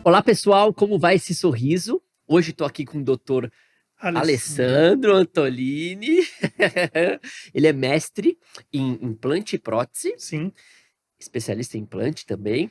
Olá, pessoal, como vai esse sorriso? Hoje estou aqui com o doutor Alessandro Antolini. Ele é mestre em implante e prótese, Sim, especialista em implante também,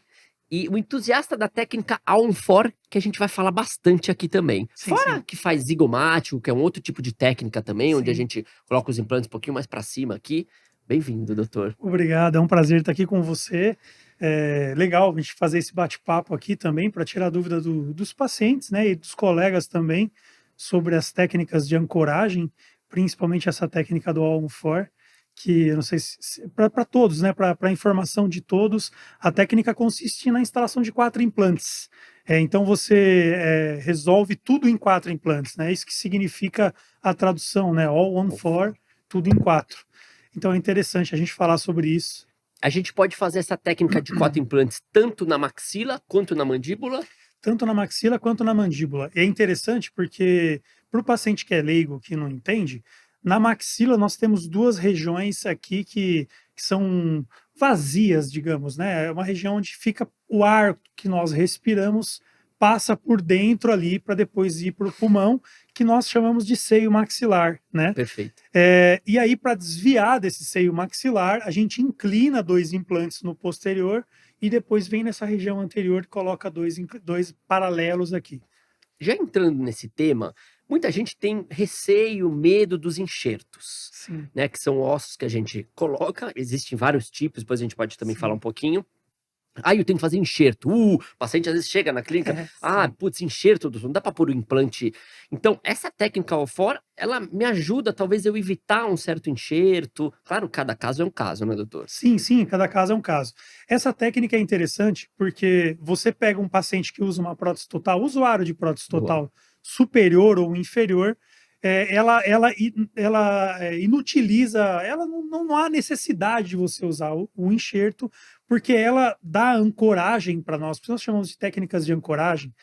e um entusiasta da técnica Aon-For, que a gente vai falar bastante aqui também. sim, Fora sim, que faz zigomático, que é um outro tipo de técnica também, onde a sim. gente coloca os implantes um pouquinho mais para cima aqui. Bem-vindo, doutor. Obrigado, é um prazer estar aqui com você. É legal a gente fazer esse bate-papo aqui também para tirar dúvida dos pacientes, né, e dos colegas também sobre as técnicas de ancoragem, principalmente essa técnica do All-on-4, que eu não sei se para todos, né, para a informação de todos, a técnica consiste na instalação de 4 implantes. Então você resolve tudo em 4 implantes, né? Isso que significa a tradução, né? All-on-4, tudo em 4. Então é interessante a gente falar sobre isso. A gente pode fazer essa técnica de 4 implantes tanto na maxila quanto na mandíbula? Tanto na maxila quanto na mandíbula. E é interessante porque, para o paciente que é leigo, que não entende, na maxila nós temos duas regiões aqui que são vazias, digamos, né? É uma região onde fica o ar que nós respiramos, passa por dentro ali para depois ir para o pulmão, que nós chamamos de seio maxilar, né? Perfeito. E aí, para desviar desse seio maxilar, a gente inclina 2 implantes no posterior e depois vem nessa região anterior e coloca dois paralelos aqui. Já entrando nesse tema, muita gente tem receio, medo dos enxertos, Sim, né? Que são ossos que a gente coloca, existem vários tipos, depois a gente pode também falar um sim, pouquinho. Ah, eu tenho que fazer enxerto. O paciente às vezes chega na clínica, sim. putz, enxerto, doutor, não dá para pôr o implante. Então, essa técnica ao fora, ela me ajuda, talvez, eu evitar um certo enxerto. Claro, cada caso é um caso, né, doutor? Sim, sim, cada caso é um caso. Essa técnica é interessante porque você pega um paciente que usa uma prótese total, usuário de prótese Boa. total superior ou inferior, ela inutiliza, ela não há necessidade de você usar o enxerto, porque ela dá ancoragem para nós, nós chamamos de técnicas de ancoragem.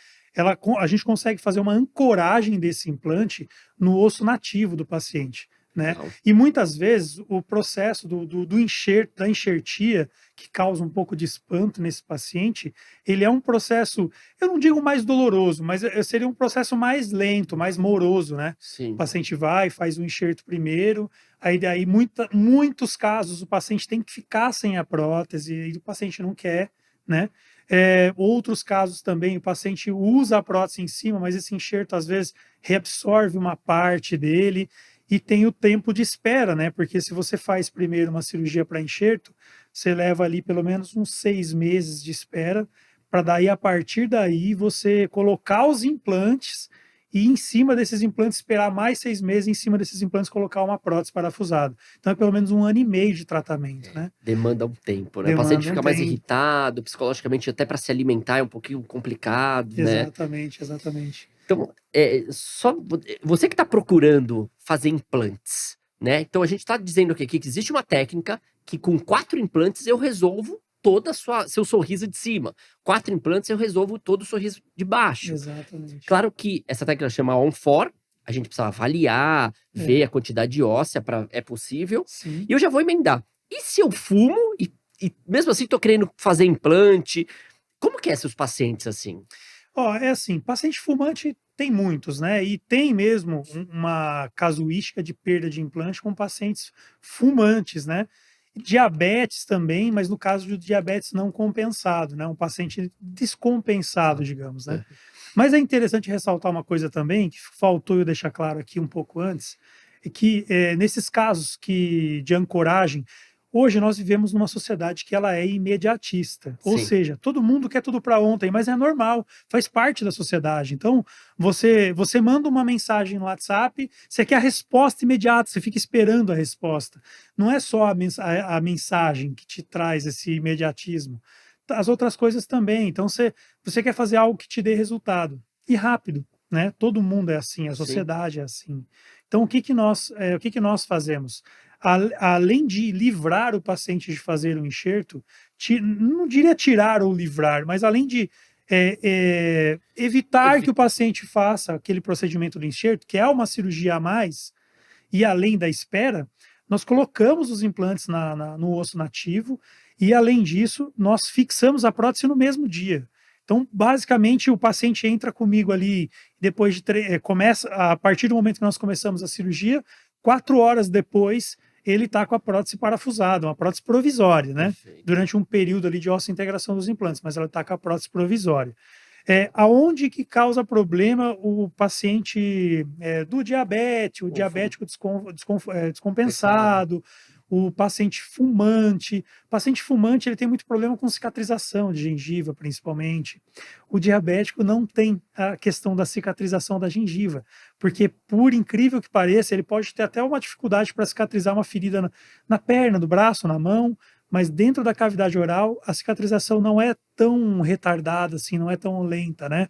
A gente consegue fazer uma ancoragem desse implante no osso nativo do paciente, né? Legal. E muitas vezes o processo do enxerto, da enxertia, que causa um pouco de espanto nesse paciente, ele é um processo, eu não digo mais doloroso, mas seria um processo mais lento, mais moroso, né? O Sim. paciente vai, faz o enxerto primeiro, aí daí muitos casos o paciente tem que ficar sem a prótese e o paciente não quer, né? Outros casos também, o paciente usa a prótese em cima, mas esse enxerto às vezes reabsorve uma parte dele, e tem o tempo de espera, né? Porque se você faz primeiro uma cirurgia para enxerto, você leva ali pelo menos uns 6 meses de espera, para daí, a partir daí, você colocar os implantes e em cima desses implantes esperar mais 6 meses, em cima desses implantes colocar uma prótese parafusada. Então é pelo menos 1 ano e meio de tratamento, né? Demanda um tempo, né? O paciente Demanda um fica mais tempo. irritado, psicologicamente, até para se alimentar é um pouquinho complicado, né? Exatamente, exatamente. Então, você que está procurando fazer implantes, né? Então a gente está dizendo aqui que existe uma técnica que com 4 implantes eu resolvo toda a seu sorriso de cima. 4 implantes eu resolvo todo o sorriso de baixo. Exatamente. Claro que essa técnica chama on-for, a gente precisa avaliar, ver É, a quantidade de óssea para é possível. sim. E eu já vou emendar. E se eu fumo e mesmo assim estou querendo fazer implante? Como que é seus pacientes assim? Ó, é assim, paciente fumante tem muitos, né? E tem mesmo uma casuística de perda de implante com pacientes fumantes, né? Diabetes também, mas no caso de diabetes não compensado, né? Um paciente descompensado, digamos, né? É. Mas é interessante ressaltar uma coisa também, que faltou eu deixar claro aqui um pouco antes, é que nesses casos de ancoragem, hoje nós vivemos numa sociedade que ela é imediatista, ou Sim. seja, todo mundo quer tudo para ontem, mas é normal, faz parte da sociedade. Então, você manda uma mensagem no WhatsApp, você quer a resposta imediata, você fica esperando a resposta. Não é só a mensagem que te traz esse imediatismo, as outras coisas também. Então, você quer fazer algo que te dê resultado e rápido, né? Todo mundo é assim, a Sim. sociedade é assim. Então, o que que nós fazemos? Além de livrar o paciente de fazer o enxerto, não diria tirar ou livrar, mas além de evitar que o paciente faça aquele procedimento do enxerto, que é uma cirurgia a mais, e além da espera, nós colocamos os implantes no osso nativo e, além disso, nós fixamos a prótese no mesmo dia. Então, basicamente, o paciente entra comigo ali, depois de começa, a partir do momento que nós começamos a cirurgia, 4 horas depois, ele está com a prótese parafusada, uma prótese provisória, né? Perfeito. Durante um período ali de osso-integração dos implantes, mas ela está com a prótese provisória. Aonde que causa problema o paciente do diabético, o diabético descompensado, o paciente fumante. O paciente fumante ele tem muito problema com cicatrização de gengiva, principalmente. O diabético não tem a questão da cicatrização da gengiva, porque, por incrível que pareça, ele pode ter até uma dificuldade para cicatrizar uma ferida na perna, do braço, na mão, mas dentro da cavidade oral, a cicatrização não é tão retardada assim, não é tão lenta, né?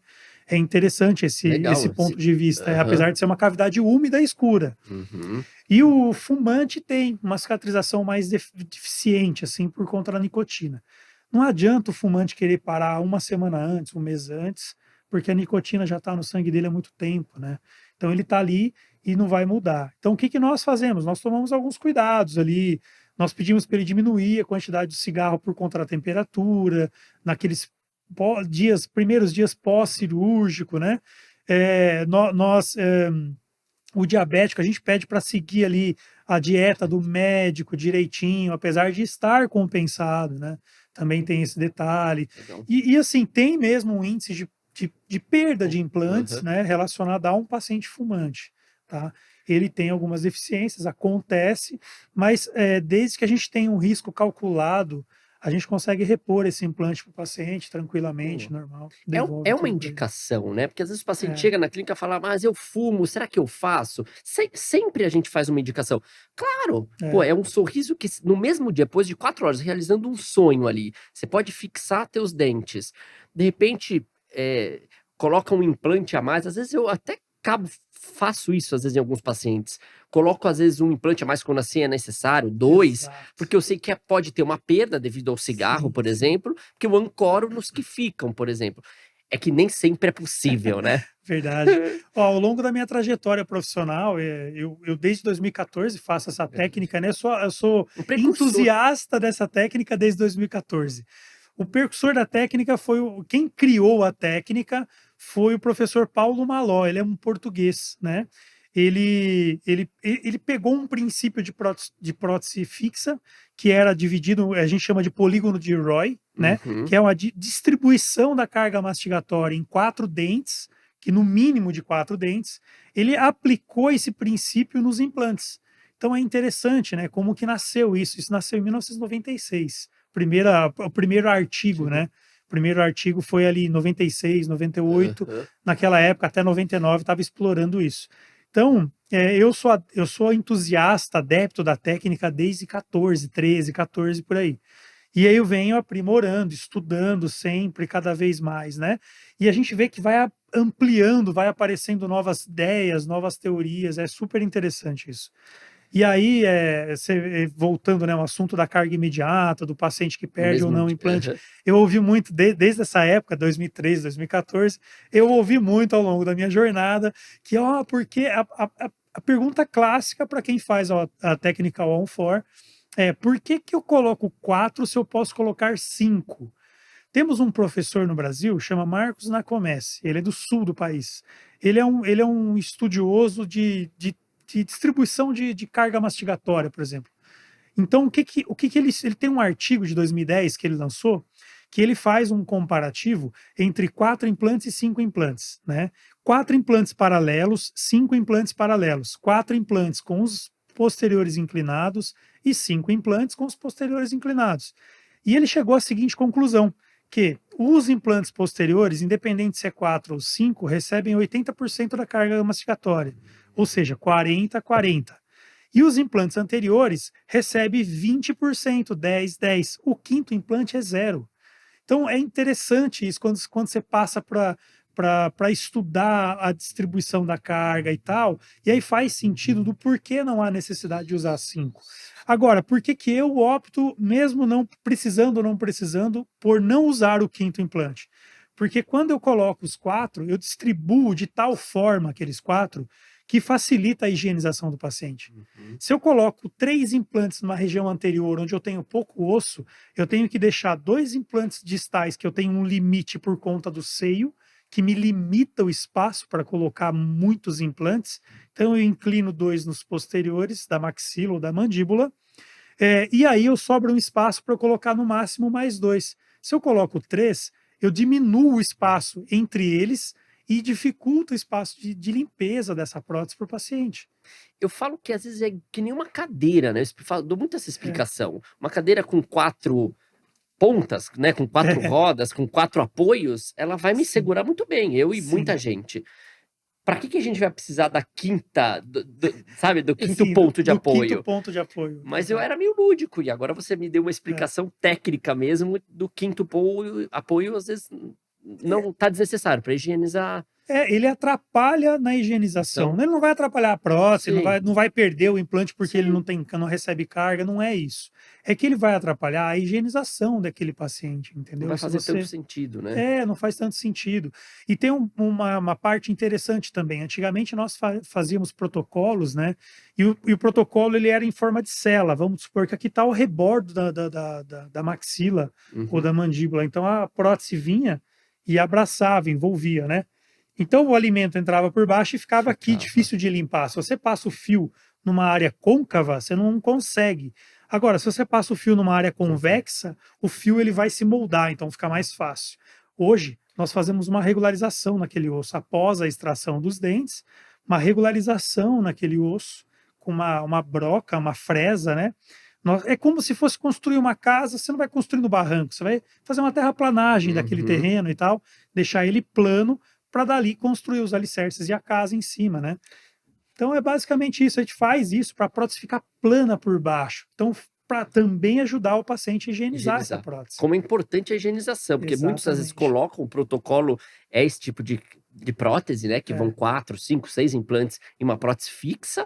É interessante esse ponto de vista, apesar de ser uma cavidade úmida e escura. Uhum. E o fumante tem uma cicatrização mais deficiente, assim, por conta da nicotina. Não adianta o fumante querer parar uma semana antes, um mês antes, porque a nicotina já está no sangue dele há muito tempo, né? Então ele está ali e não vai mudar. Então o que nós fazemos? Nós tomamos alguns cuidados ali, nós pedimos para ele diminuir a quantidade de cigarro por conta da temperatura, naqueles primeiros dias pós-cirúrgico, né? O diabético, a gente pede para seguir ali a dieta do médico direitinho, apesar de estar compensado, né? Também tem esse detalhe. E assim, tem mesmo um índice de perda de implantes, né? Relacionado a um paciente fumante, tá? Ele tem algumas deficiências, acontece, mas desde que a gente tenha um risco calculado, a gente consegue repor esse implante para o paciente tranquilamente, normal. É uma indicação, né? Porque às vezes o paciente chega na clínica e fala, mas eu fumo, será que eu faço? Sempre a gente faz uma indicação. Claro, pô, é um sorriso que no mesmo dia, depois de 4 horas, realizando um sonho ali, você pode fixar teus dentes. De repente, coloca um implante a mais, às vezes eu até faço isso, às vezes, em alguns pacientes. Coloco, às vezes, um implante a mais quando assim é necessário, 2, porque eu sei que pode ter uma perda devido ao cigarro, por exemplo, porque eu ancoro nos que ficam, por exemplo. É que nem sempre é possível, né? Verdade. Ao longo da minha trajetória profissional, eu desde 2014 faço essa técnica, né? Eu sou entusiasta dessa técnica desde 2014. O precursor da técnica quem criou a técnica foi o professor Paulo Maló, ele é um português, né? Ele pegou um princípio de prótese fixa, que era dividido, a gente chama de polígono de Roy, né? Que é uma distribuição da carga mastigatória em 4 dentes, que no mínimo de 4 dentes, ele aplicou esse princípio nos implantes. Então é interessante, né? Como que nasceu isso? Isso nasceu em 1996. O primeiro artigo, né? O primeiro artigo foi ali em 96, 98. Naquela época, até 99, estava explorando isso. Então, eu sou entusiasta, adepto da técnica desde 13, 14, por aí. E aí eu venho aprimorando, estudando sempre, cada vez mais, né? E a gente vê que vai ampliando, vai aparecendo novas ideias, novas teorias, é super interessante isso. E aí, voltando, né, ao assunto da carga imediata, do paciente que perde ou não o implante, eu ouvi muito, desde essa época, 2013, 2014, eu ouvi muito ao longo da minha jornada, que, porque a pergunta clássica para quem faz a técnica on-4 por que eu coloco 4 se eu posso colocar 5? Temos um professor no Brasil, chama Marcos Nacomessi, ele é do sul do país. Ele é um estudioso de distribuição de carga mastigatória, por exemplo. Então, o que ele tem um artigo de 2010 que ele lançou, que ele faz um comparativo entre 4 implantes e 5 implantes, né? 4 implantes paralelos, 5 implantes paralelos, 4 implantes com os posteriores inclinados e 5 implantes com os posteriores inclinados. E ele chegou à seguinte conclusão, que os implantes posteriores, independente se é 4 ou 5, recebem 80% da carga mastigatória, ou seja, 40-40. E os implantes anteriores recebem 20%, 10-10. O quinto implante é 0. Então é interessante isso quando você passa para estudar a distribuição da carga e tal, e aí faz sentido do porquê não há necessidade de usar 5. Agora, por que eu opto, mesmo não precisando ou não precisando, por não usar o quinto implante? Porque quando eu coloco os 4, eu distribuo de tal forma aqueles 4 que facilita a higienização do paciente. Uhum. Se eu coloco 3 implantes numa região anterior, onde eu tenho pouco osso, eu tenho que deixar 2 implantes distais, que eu tenho um limite por conta do seio, que me limita o espaço para colocar muitos implantes. Então, eu inclino 2 nos posteriores, da maxila ou da mandíbula, e aí eu sobra um espaço para eu colocar no máximo mais 2. Se eu coloco 3, eu diminuo o espaço entre eles e dificulta o espaço de limpeza dessa prótese para o paciente. Eu falo que às vezes é que nem uma cadeira, né, dou muito essa É, explicação. Uma cadeira com 4 pontas, né, com 4 é, rodas, com 4 apoios, ela vai me sim, segurar muito bem, eu e muita sim. gente. Para que a gente vai precisar da quinta, sabe, do quinto Sim, ponto de do 5º apoio? ponto de apoio, Mas eu exato. era meio lúdico, e agora você me deu uma É. explicação técnica mesmo do quinto apoio, às vezes não tá desnecessário para higienizar. Ele atrapalha na higienização, Então, né, ele não vai atrapalhar a prótese, não sim, vai perder o implante porque ele sim, não recebe carga, não é isso. É que ele vai atrapalhar a higienização daquele paciente, não entendeu? vai Se fazer tanto você sentido, né. não faz tanto sentido. E tem uma parte interessante também. Antigamente nós fazíamos protocolos, né? E o protocolo ele era em forma de cela. Vamos supor que aqui está o rebordo da maxila ou Uhum, da mandíbula. Então a prótese vinha e abraçava, envolvia, né? Então o alimento entrava por baixo e ficava aqui ficava. difícil de limpar. Se você passa o fio numa área côncava, você não consegue. Agora, se você passa o fio numa área Convém. convexa, o fio ele vai se moldar, então fica mais fácil. Hoje, nós fazemos uma regularização naquele osso após a extração dos dentes, uma regularização naquele osso com uma broca, uma fresa, né? É como se fosse construir uma casa, você não vai construir no barranco, você vai fazer uma terraplanagem daquele Uhum. terreno e tal, deixar ele plano para dali construir os alicerces e a casa em cima, né? Então é basicamente isso, a gente faz isso para a prótese ficar plana por baixo. Então, para também ajudar o paciente a higienizar essa Higienizar. prótese. Como é importante a higienização, porque muitos às vezes Exatamente. colocam o protocolo é esse tipo de prótese, né, que vão É, 4, 5, 6 implantes em uma prótese fixa,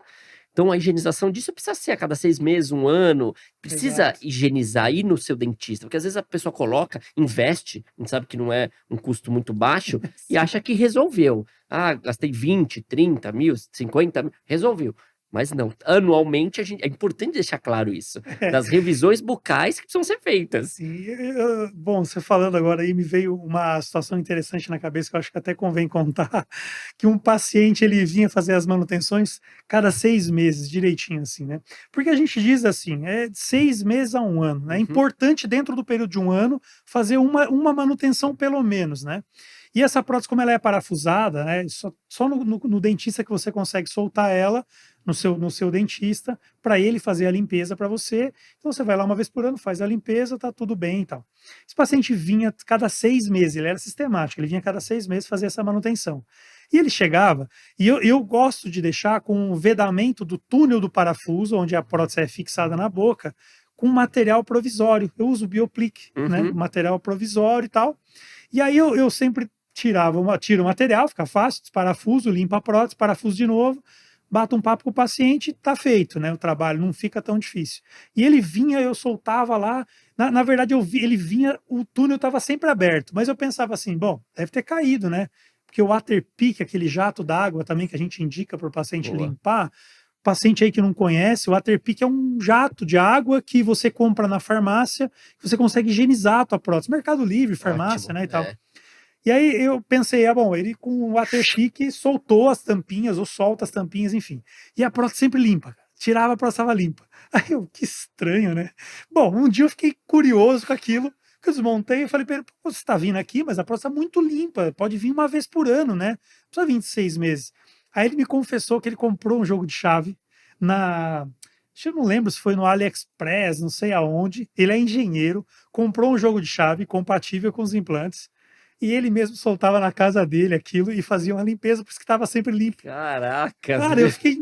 então a higienização disso precisa ser a cada 6 meses, 1 ano, precisa exato. higienizar, ir no seu dentista, porque às vezes a pessoa coloca, investe, a gente sabe que não é um custo muito baixo, e Sim. acha que resolveu. "Ah, gastei 20, 30 mil, 50 mil", resolveu. Mas não, anualmente é importante deixar claro isso, das revisões bucais que precisam ser feitas. Sim, bom, você falando agora aí me veio uma situação interessante na cabeça que eu acho que até convém contar, que um paciente ele vinha fazer as manutenções cada 6 meses, direitinho assim, né. Porque a gente diz assim, é de 6 meses a 1 ano, né, é Uhum. importante dentro do período de 1 ano fazer uma manutenção pelo menos, né. E essa prótese como ela é parafusada, né, só no dentista que você consegue soltar ela, no seu dentista, para ele fazer a limpeza para você. Então você vai lá uma vez por ano, faz a limpeza, tá tudo bem e tal. Esse paciente vinha cada 6 meses, ele era sistemático, ele vinha cada 6 meses fazer essa manutenção. E ele chegava, e eu gosto de deixar com o vedamento do túnel do parafuso, onde a prótese é fixada na boca, com material provisório. Eu uso Bioplique, né? Uhum. Material provisório e tal. E aí eu sempre tiro o material, fica fácil, desparafuso, limpa a prótese, parafuso de novo, bato um papo com o paciente, tá feito, né? O trabalho não fica tão difícil. E ele vinha, eu soltava lá. Na verdade, ele vinha, o túnel estava sempre aberto, mas eu pensava assim: bom, deve ter caído, né? Porque o Waterpik, aquele jato d'água também que a gente indica para o paciente Boa. limpar, paciente aí que não conhece, o Waterpik é um jato de água que você compra na farmácia, que você consegue higienizar a tua prótese. Mercado Livre, farmácia, Ótimo, né, e tal. é. E aí eu pensei, bom, ele com o Waterpik soltou as tampinhas, ou solta as tampinhas, enfim. E a prótese sempre limpa, cara. Tirava, a prótese estava limpa. Aí eu, que estranho, né? Bom, um dia eu fiquei curioso com aquilo, que eu desmontei e falei para ele: "Pô, você está vindo aqui, mas a prótese está muito limpa, pode vir uma vez por ano, né? Não precisa vir de 6 meses." Aí ele me confessou que ele comprou um jogo de chave na. Eu não lembro se foi no AliExpress, não sei aonde. Ele é engenheiro, comprou um jogo de chave compatível com os implantes e ele mesmo soltava na casa dele aquilo e fazia uma limpeza, por isso que estava sempre limpo. Caracas, Cara, eu fiquei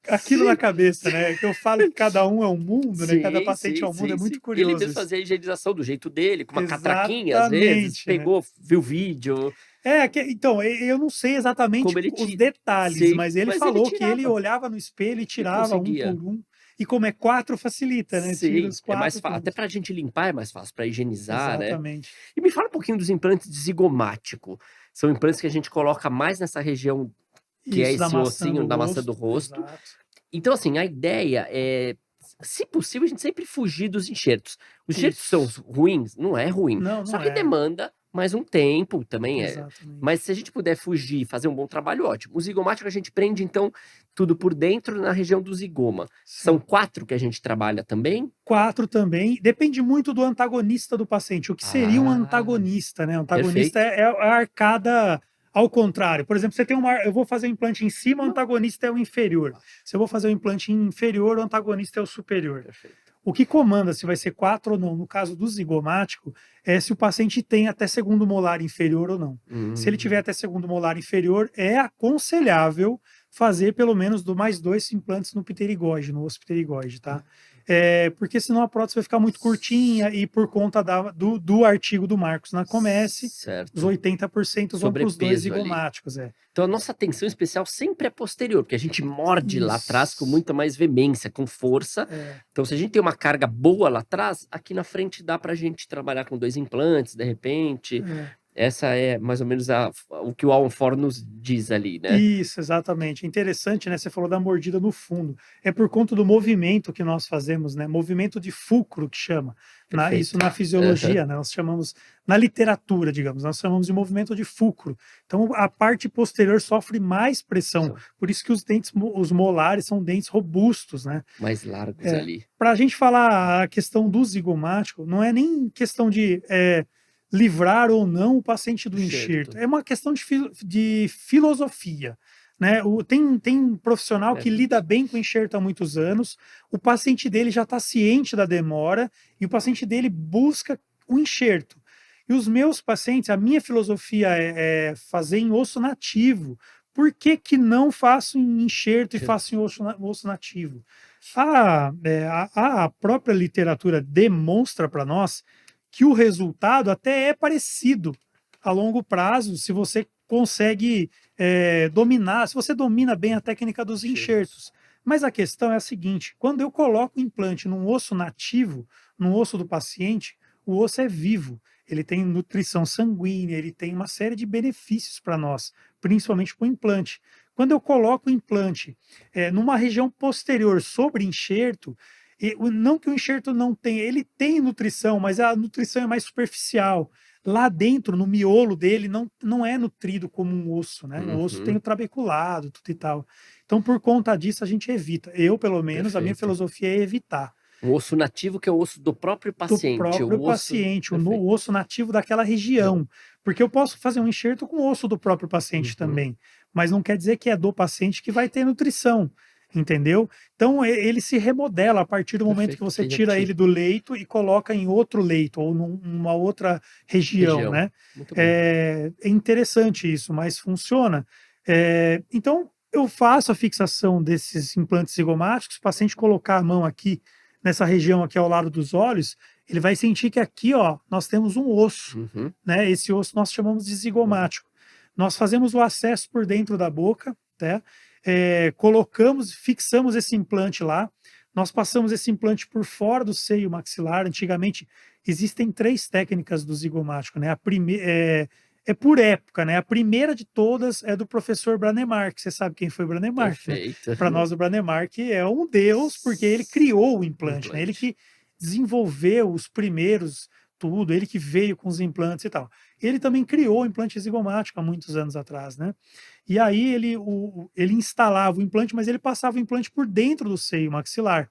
aquilo na sim, cabeça, né, que eu falo que cada um é um mundo, né, cada sim, paciente é sim, um mundo, é sim, muito sim. Ele curioso mesmo isso. fazia a higienização do jeito dele, com uma catraquinha, às vezes, Exatamente, né. pegou, viu vídeo, Então, eu não sei exatamente como ele os te detalhes, sim, mas ele mas ele falou que ele tirava olhava no espelho e e tirava um conseguia. por um, e como é 4 facilita, né, tira Sim, os é mais 4 fácil até pontos. pra gente limpar é mais fácil, pra higienizar, né. Exatamente. E me fala um pouquinho dos implantes de zigomático. São implantes que a gente coloca mais nessa região que é Isso, da esse maçã ossinho do da maçã do rosto, rosto. exato. Então, assim, a ideia é, se possível, a gente sempre fugir dos enxertos. Os enxertos são Isso. ruins? Não é ruim. Não, Só não que é. demanda mais um tempo, também é. Mas Exatamente. se a gente puder fugir e fazer um bom trabalho, ótimo. O zigomático a gente prende, então, tudo por dentro na região do zigoma. São Sim. 4 que a gente trabalha também? 4 também. Depende muito do antagonista do paciente. O que seria um Ah, antagonista, né? O antagonista perfeito. é a arcada ao contrário. Por exemplo, você tem uma, eu vou fazer um implante em cima, o antagonista é o inferior. Se eu vou fazer um implante inferior, o antagonista é o superior. Perfeito. O que comanda se vai ser 4 ou não, no caso do zigomático, é se o paciente tem até segundo molar inferior ou não. Se ele tiver até segundo molar inferior, é aconselhável fazer pelo menos mais 2 implantes no pterigóide, no osso pterigóide, tá? Porque senão a prótese vai ficar muito curtinha e por conta do artigo do Marcos na Comece, os Certo. 80% vão para os 2 Sobrepeso ali. zigomáticos. Então a nossa atenção especial sempre é posterior, porque a gente morde lá atrás com Isso. muita mais veemência, com força. Então, se a gente tem uma carga boa lá atrás, aqui na frente dá pra gente trabalhar com 2 implantes, de repente. Essa é mais ou menos o que o Alan Ford nos diz ali, né? Isso, exatamente. Interessante, né? Você falou da mordida no fundo. É por conta do movimento que nós fazemos, né? Movimento de fulcro que chama. Isso Perfeito. na Aham. fisiologia, né? Nós chamamos, na literatura, digamos, nós chamamos de movimento de fulcro. Então, a parte posterior sofre mais pressão. Por isso que os dentes, os molares são dentes robustos, né? Mais largos ali. Para a gente falar a questão do zigomático, não é nem questão de livrar ou não o paciente do enxerto, é uma questão de filosofia. Né? Tem profissional que lida bem com enxerto há muitos anos, o paciente dele já está ciente da demora e o paciente dele busca o enxerto. E os meus pacientes, a minha filosofia é fazer em osso nativo. Por que não faço em enxerto e faço em osso nativo? A própria literatura demonstra para nós que o resultado até é parecido a longo prazo, se você consegue dominar, se você domina bem a técnica dos enxertos. Mas a questão é a seguinte: quando eu coloco o implante num osso nativo, no osso do paciente, o osso é vivo, ele tem nutrição sanguínea, ele tem uma série de benefícios para nós, principalmente para o implante. Quando eu coloco o implante numa região posterior sobre enxerto, não que o enxerto não tenha, ele tem nutrição, mas a nutrição é mais superficial. Lá dentro, no miolo dele, não é nutrido como um osso, né? O osso tem o trabeculado, tudo e tal. Então, por conta disso, a gente evita. Eu, pelo menos, a minha filosofia é evitar. Um osso nativo que é o osso do próprio Do paciente. próprio O osso. paciente, Perfeito. o osso nativo daquela região. Porque eu posso fazer um enxerto com o osso do próprio paciente também, mas não quer dizer que é do paciente que vai ter nutrição, entendeu? Então ele se remodela a partir do momento que você tira ele do leito e coloca em outro leito ou numa outra região, né? Muito bom. É interessante isso, mas funciona. Então eu faço a fixação desses implantes zigomáticos, o paciente colocar a mão aqui nessa região aqui ao lado dos olhos, ele vai sentir que aqui, ó, nós temos um osso, né? Esse osso nós chamamos de zigomático. Nós fazemos o acesso por dentro da boca, né? Colocamos, fixamos esse implante lá. Nós passamos esse implante por fora do seio maxilar. Antigamente existem 3 técnicas do zigomático, né? A primeira é por época, né? A primeira de todas é do professor Branemark. Você sabe quem foi Branemark, né? Perfeito. Para nós, o Branemark é um deus, porque ele criou o implante, né? Ele que desenvolveu os primeiros tudo, ele que veio com os implantes e tal. Ele também criou o implante zigomático há muitos anos atrás, né? E aí ele instalava o implante, mas ele passava o implante por dentro do seio maxilar.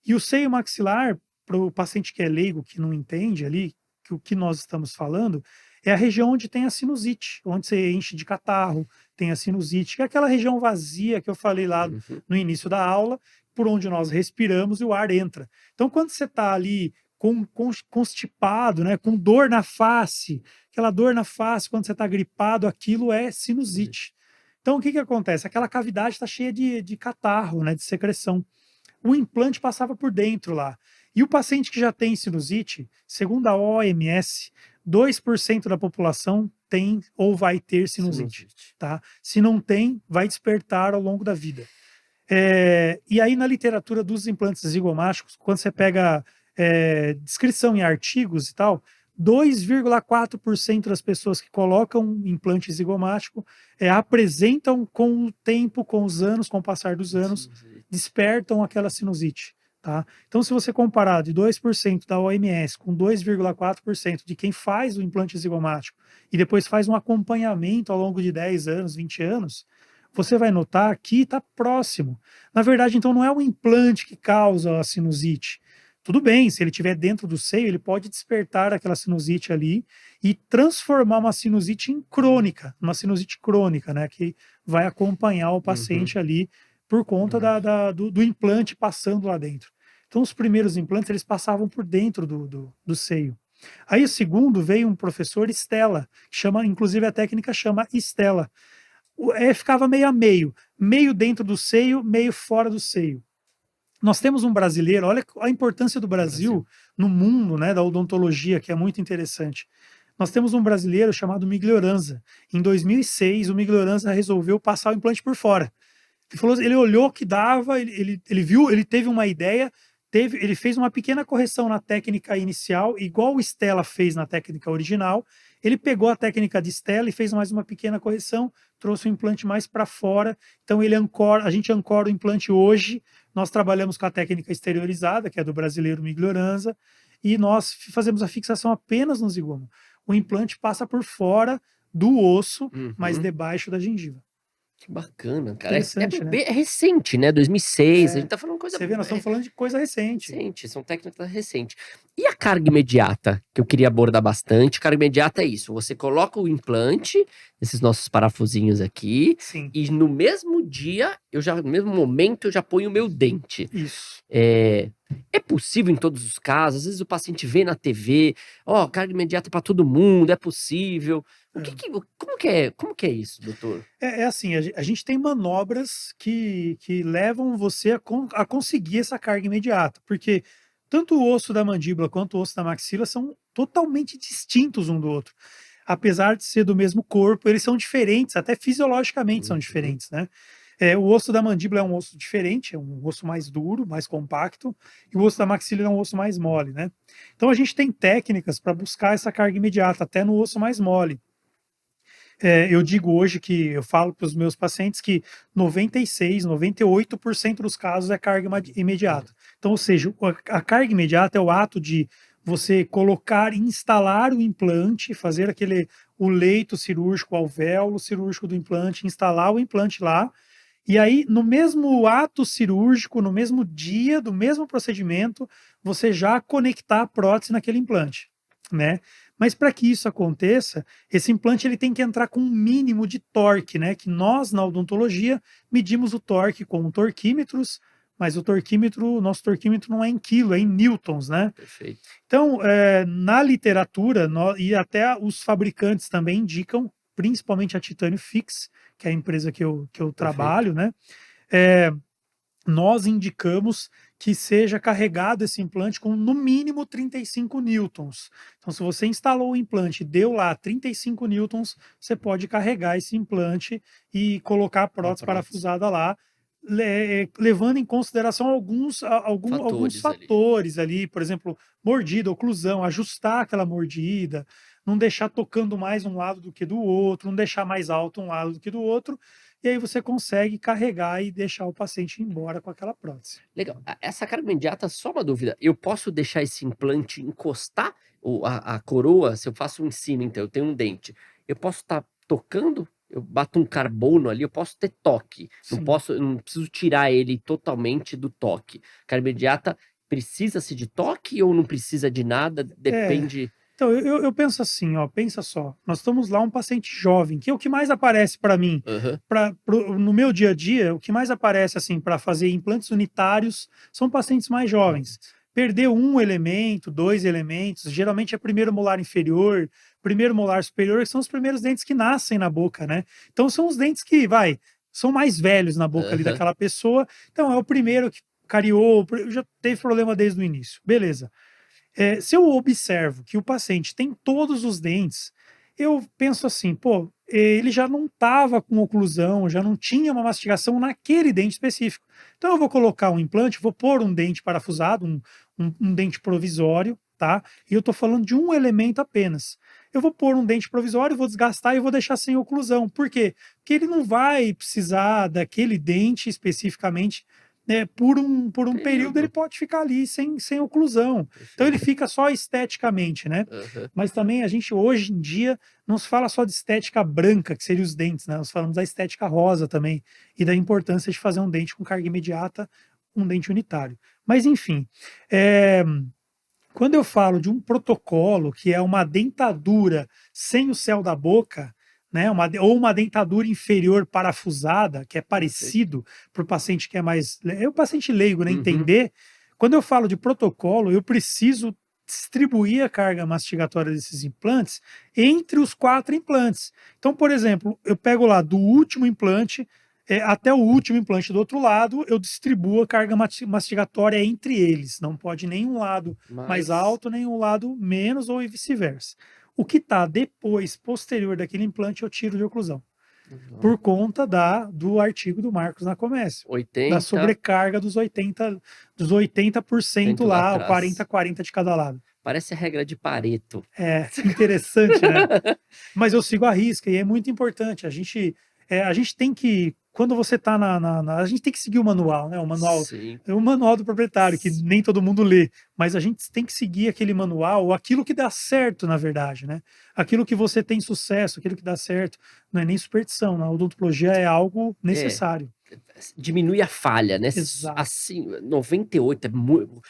E o seio maxilar, para o paciente que é leigo, que não entende ali, que o que nós estamos falando, é a região onde tem a sinusite, onde você enche de catarro, tem a sinusite, que é aquela região vazia que eu falei lá no início da aula, por onde nós respiramos e o ar entra. Então, quando você está ali constipado, né, com dor na face, aquela dor na face quando você está gripado, aquilo é sinusite. Então, o que acontece? Aquela cavidade está cheia de catarro, né, de secreção. O implante passava por dentro lá. E o paciente que já tem sinusite, segundo a OMS, 2% da população tem ou vai ter sinusite. Tá? Se não tem, vai despertar ao longo da vida. E aí, na literatura dos implantes zigomáticos, quando você pega descrição em artigos e tal, 2,4% das pessoas que colocam implante zigomático apresentam com o tempo, com os anos, com o passar dos anos, despertam aquela sinusite. Tá? Então, se você comparar de 2% da OMS com 2,4% de quem faz o implante zigomático e depois faz um acompanhamento ao longo de 10 anos, 20 anos, você vai notar que está próximo. Na verdade, então, não é o implante que causa a sinusite. Tudo bem, se ele estiver dentro do seio, ele pode despertar aquela sinusite ali e transformar uma sinusite em crônica, uma sinusite crônica, né, que vai acompanhar o paciente ali por conta do implante passando lá dentro. Então, os primeiros implantes, eles passavam por dentro do seio. Aí, o segundo, veio um professor Stella, inclusive a técnica chama Stella. Ficava meio a meio, meio dentro do seio, meio fora do seio. Nós temos um brasileiro, olha a importância do Brasil no mundo, né, da odontologia, que é muito interessante. Nós temos um brasileiro chamado Miglioranza. Em 2006, o Miglioranza resolveu passar o implante por fora. Ele olhou que dava, ele viu, ele teve uma ideia, ele fez uma pequena correção na técnica inicial, igual o Stella fez na técnica original. Ele pegou a técnica de Stella e fez mais uma pequena correção, trouxe o implante mais para fora. Então a gente ancora o implante hoje. Nós trabalhamos com a técnica exteriorizada, que é do brasileiro Miglioranza, e nós fazemos a fixação apenas no zigomo. O implante passa por fora do osso, mas debaixo da gengiva. Que bacana, cara. Né? É recente, né? 2006, a gente tá falando coisa... Você vê, nós estamos falando de coisa recente. Recente, são técnicas recentes. E a carga imediata, que eu queria abordar bastante? Carga imediata é isso, você coloca o implante, esses nossos parafusinhos aqui, Sim. E no mesmo dia, no mesmo momento, eu já ponho o meu dente. Isso. É possível em todos os casos? Às vezes o paciente vê na TV, carga imediata para todo mundo, é possível. Como que é isso, doutor? Assim, a gente tem manobras que levam você a conseguir essa carga imediata, porque tanto o osso da mandíbula quanto o osso da maxila são totalmente distintos um do outro. Apesar de ser do mesmo corpo, eles são diferentes, até fisiologicamente são diferentes, né? O osso da mandíbula é um osso diferente, é um osso mais duro, mais compacto, e o osso da maxila é um osso mais mole, né? Então a gente tem técnicas para buscar essa carga imediata, até no osso mais mole. Eu digo hoje que eu falo para os meus pacientes que 96, 98% dos casos é carga imediata. Então, ou seja, a carga imediata é o ato de você colocar, instalar o implante, fazer o leito cirúrgico, o alvéolo cirúrgico do implante, instalar o implante lá, e aí, no mesmo ato cirúrgico, no mesmo dia do mesmo procedimento, você já conectar a prótese naquele implante, né? Mas para que isso aconteça, esse implante ele tem que entrar com um mínimo de torque, né? Que nós, na odontologia, medimos o torque com torquímetros, mas nosso torquímetro não é em quilo, é em newtons, né? Perfeito. Então, na literatura, e até os fabricantes também indicam, principalmente a Titânio Fix, que é a empresa que eu trabalho, né? Nós indicamos que seja carregado esse implante com no mínimo 35 newtons. Então, se você instalou o implante e deu lá 35 newtons, você pode carregar esse implante e colocar a prótese parafusada lá, levando em consideração alguns fatores ali, por exemplo, mordida, oclusão, ajustar aquela mordida, não deixar tocando mais um lado do que do outro, não deixar mais alto um lado do que do outro, e aí você consegue carregar e deixar o paciente ir embora com aquela prótese. Legal. Essa carga imediata, só uma dúvida, eu posso deixar esse implante encostar a coroa, se eu faço em cima, então, eu tenho um dente, eu posso estar tocando? Eu bato um carbono ali, eu posso ter toque. Eu não preciso tirar ele totalmente do toque. Carga imediata precisa-se de toque ou não precisa de nada? Depende. Então, eu penso assim, pensa só, nós estamos lá um paciente jovem, que é o que mais aparece para mim, no meu dia a dia, o que mais aparece assim para fazer implantes unitários são pacientes mais jovens. Perdeu um elemento, 2 elementos, geralmente é primeiro molar inferior, primeiro molar superior, que são os primeiros dentes que nascem na boca, né? Então são os dentes que, são mais velhos na boca ali daquela pessoa, então é o primeiro que cariou, já teve problema desde o início, beleza. Se eu observo que o paciente tem todos os dentes, eu penso assim, ele já não estava com oclusão, já não tinha uma mastigação naquele dente específico. Então eu vou colocar um implante, vou pôr um dente parafusado, um dente provisório, tá? E eu tô falando de um elemento apenas. Eu vou pôr um dente provisório, vou desgastar e vou deixar sem oclusão. Por quê? Porque ele não vai precisar daquele dente especificamente, né, por um período ele Período. pode ficar ali sem oclusão. Então ele Perfeito. fica só esteticamente, né? Aham. Mas também a gente hoje em dia não se fala só de estética branca, que seria os dentes, né? Nós falamos da estética rosa também e da importância de fazer um dente com carga imediata, um dente unitário. Mas enfim, é, quando eu falo de um protocolo que é uma dentadura sem o céu da boca, né, ou uma dentadura inferior parafusada, que é Perfeito. parecido para o paciente que é mais. É o paciente leigo, né, Uhum. entender. Quando eu falo de protocolo, eu preciso distribuir a carga mastigatória desses implantes entre os 4 implantes. Então, por exemplo, eu pego lá do último implante até o último implante do outro lado, eu distribuo a carga mastigatória entre eles. Não pode nenhum lado mais Mas. alto, nenhum lado menos, ou vice-versa. O que está depois, posterior daquele implante, eu tiro de oclusão. Uhum. Por conta do artigo do Marcos na Comércio. Da 80, sobrecarga dos 80% tento lá lá, o 40, atrás. 40 de cada lado. Parece a regra de Pareto. É interessante, né? Mas eu sigo a risca e é muito importante. A gente tem que, quando você está a gente tem que seguir o manual, né? O manual Sim. é o manual do proprietário, que nem todo mundo lê, mas a gente tem que seguir aquele manual, ou aquilo que dá certo, na verdade, né? Aquilo que você tem sucesso, aquilo que dá certo, não é nem superstição, na odontologia é algo É. necessário. Diminui a falha, né? Exato. Assim, 98 é muito.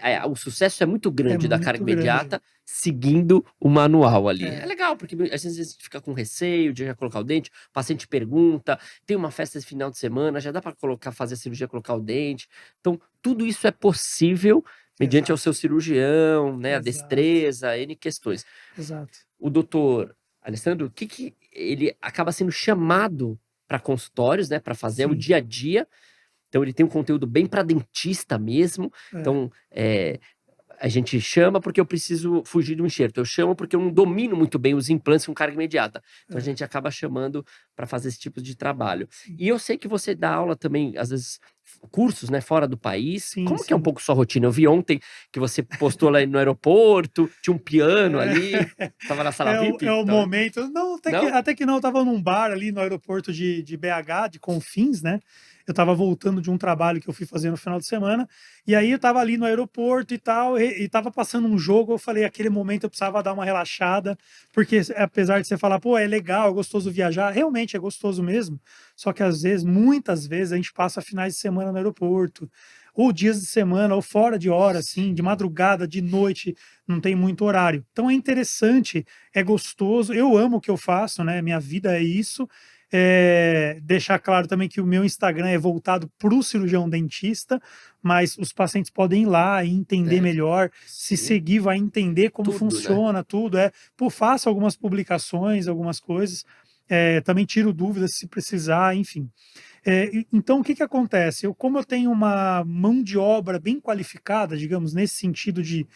É, O sucesso é muito é grande da carga muito grande. imediata seguindo o manual ali. É É, legal, porque às vezes a gente fica com receio de já colocar o dente, o paciente pergunta, tem uma festa esse final de semana, já dá para colocar, fazer a cirurgia, colocar o dente. Então, tudo isso é possível mediante ao exato, seu cirurgião, né? A exato, destreza, N questões. exato. O doutor Alessandro, o que que ele acaba sendo chamado para consultórios, né, para fazer o Sim, dia a dia. Então ele tem um conteúdo bem para dentista mesmo. é, Então a gente chama porque eu preciso fugir do enxerto. Eu chamo porque eu não domino muito bem os implantes com carga imediata. Então a é, gente acaba chamando para fazer esse tipo de trabalho. sim, E eu sei que você dá aula também, às vezes, cursos, né, fora do país. sim, Como que é um sim. pouco sua rotina? Eu vi ontem que você postou lá no aeroporto, tinha um piano É, ali, estava na sala é VIP? o momento. Não, Não? até que não, eu estava num bar ali no aeroporto de BH, de Confins, né? Eu estava voltando de um trabalho que eu fui fazer no final de semana, e aí eu estava ali no aeroporto e tal, e estava passando um jogo. Eu falei, aquele momento eu precisava dar uma relaxada, porque apesar de você falar, pô, é legal, é gostoso viajar, realmente é gostoso mesmo. Só que às vezes, muitas vezes, a gente passa finais de semana no aeroporto, ou dias de semana, ou fora de hora, assim, de Sim. madrugada, de noite, não tem muito horário. Então é interessante, é gostoso. Eu amo o que eu faço, né? Minha vida é isso. Deixar claro também que o meu Instagram é voltado para o cirurgião dentista, mas os pacientes podem ir lá e entender É, melhor. Se sim. seguir, vai entender como Tudo, né? funciona tudo. Pô, faça algumas publicações, algumas coisas. Também tiro dúvidas se precisar, enfim. Então, o que que acontece? Como eu tenho uma mão de obra bem qualificada, digamos, nesse sentido de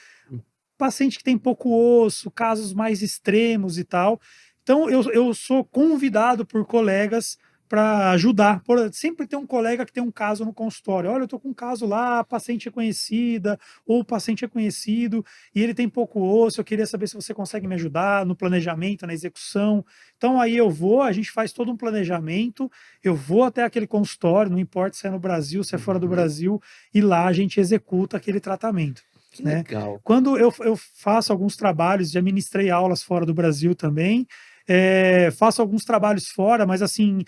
paciente que tem pouco osso, casos mais extremos e tal. Então, eu sou convidado por colegas para ajudar. Sempre tem um colega que tem um caso no consultório. Olha, eu estou com um caso lá, a paciente é conhecida, ou o paciente é conhecido, e ele tem pouco osso. Eu queria saber se você consegue me ajudar no planejamento, na execução. Então, aí eu vou, a gente faz todo um planejamento, eu vou até aquele consultório, não importa se é no Brasil, se é fora do Uhum. Brasil, e lá a gente executa aquele tratamento. Que Né? legal. Quando eu faço alguns trabalhos, já ministrei aulas fora do Brasil também, faço alguns trabalhos fora, mas assim,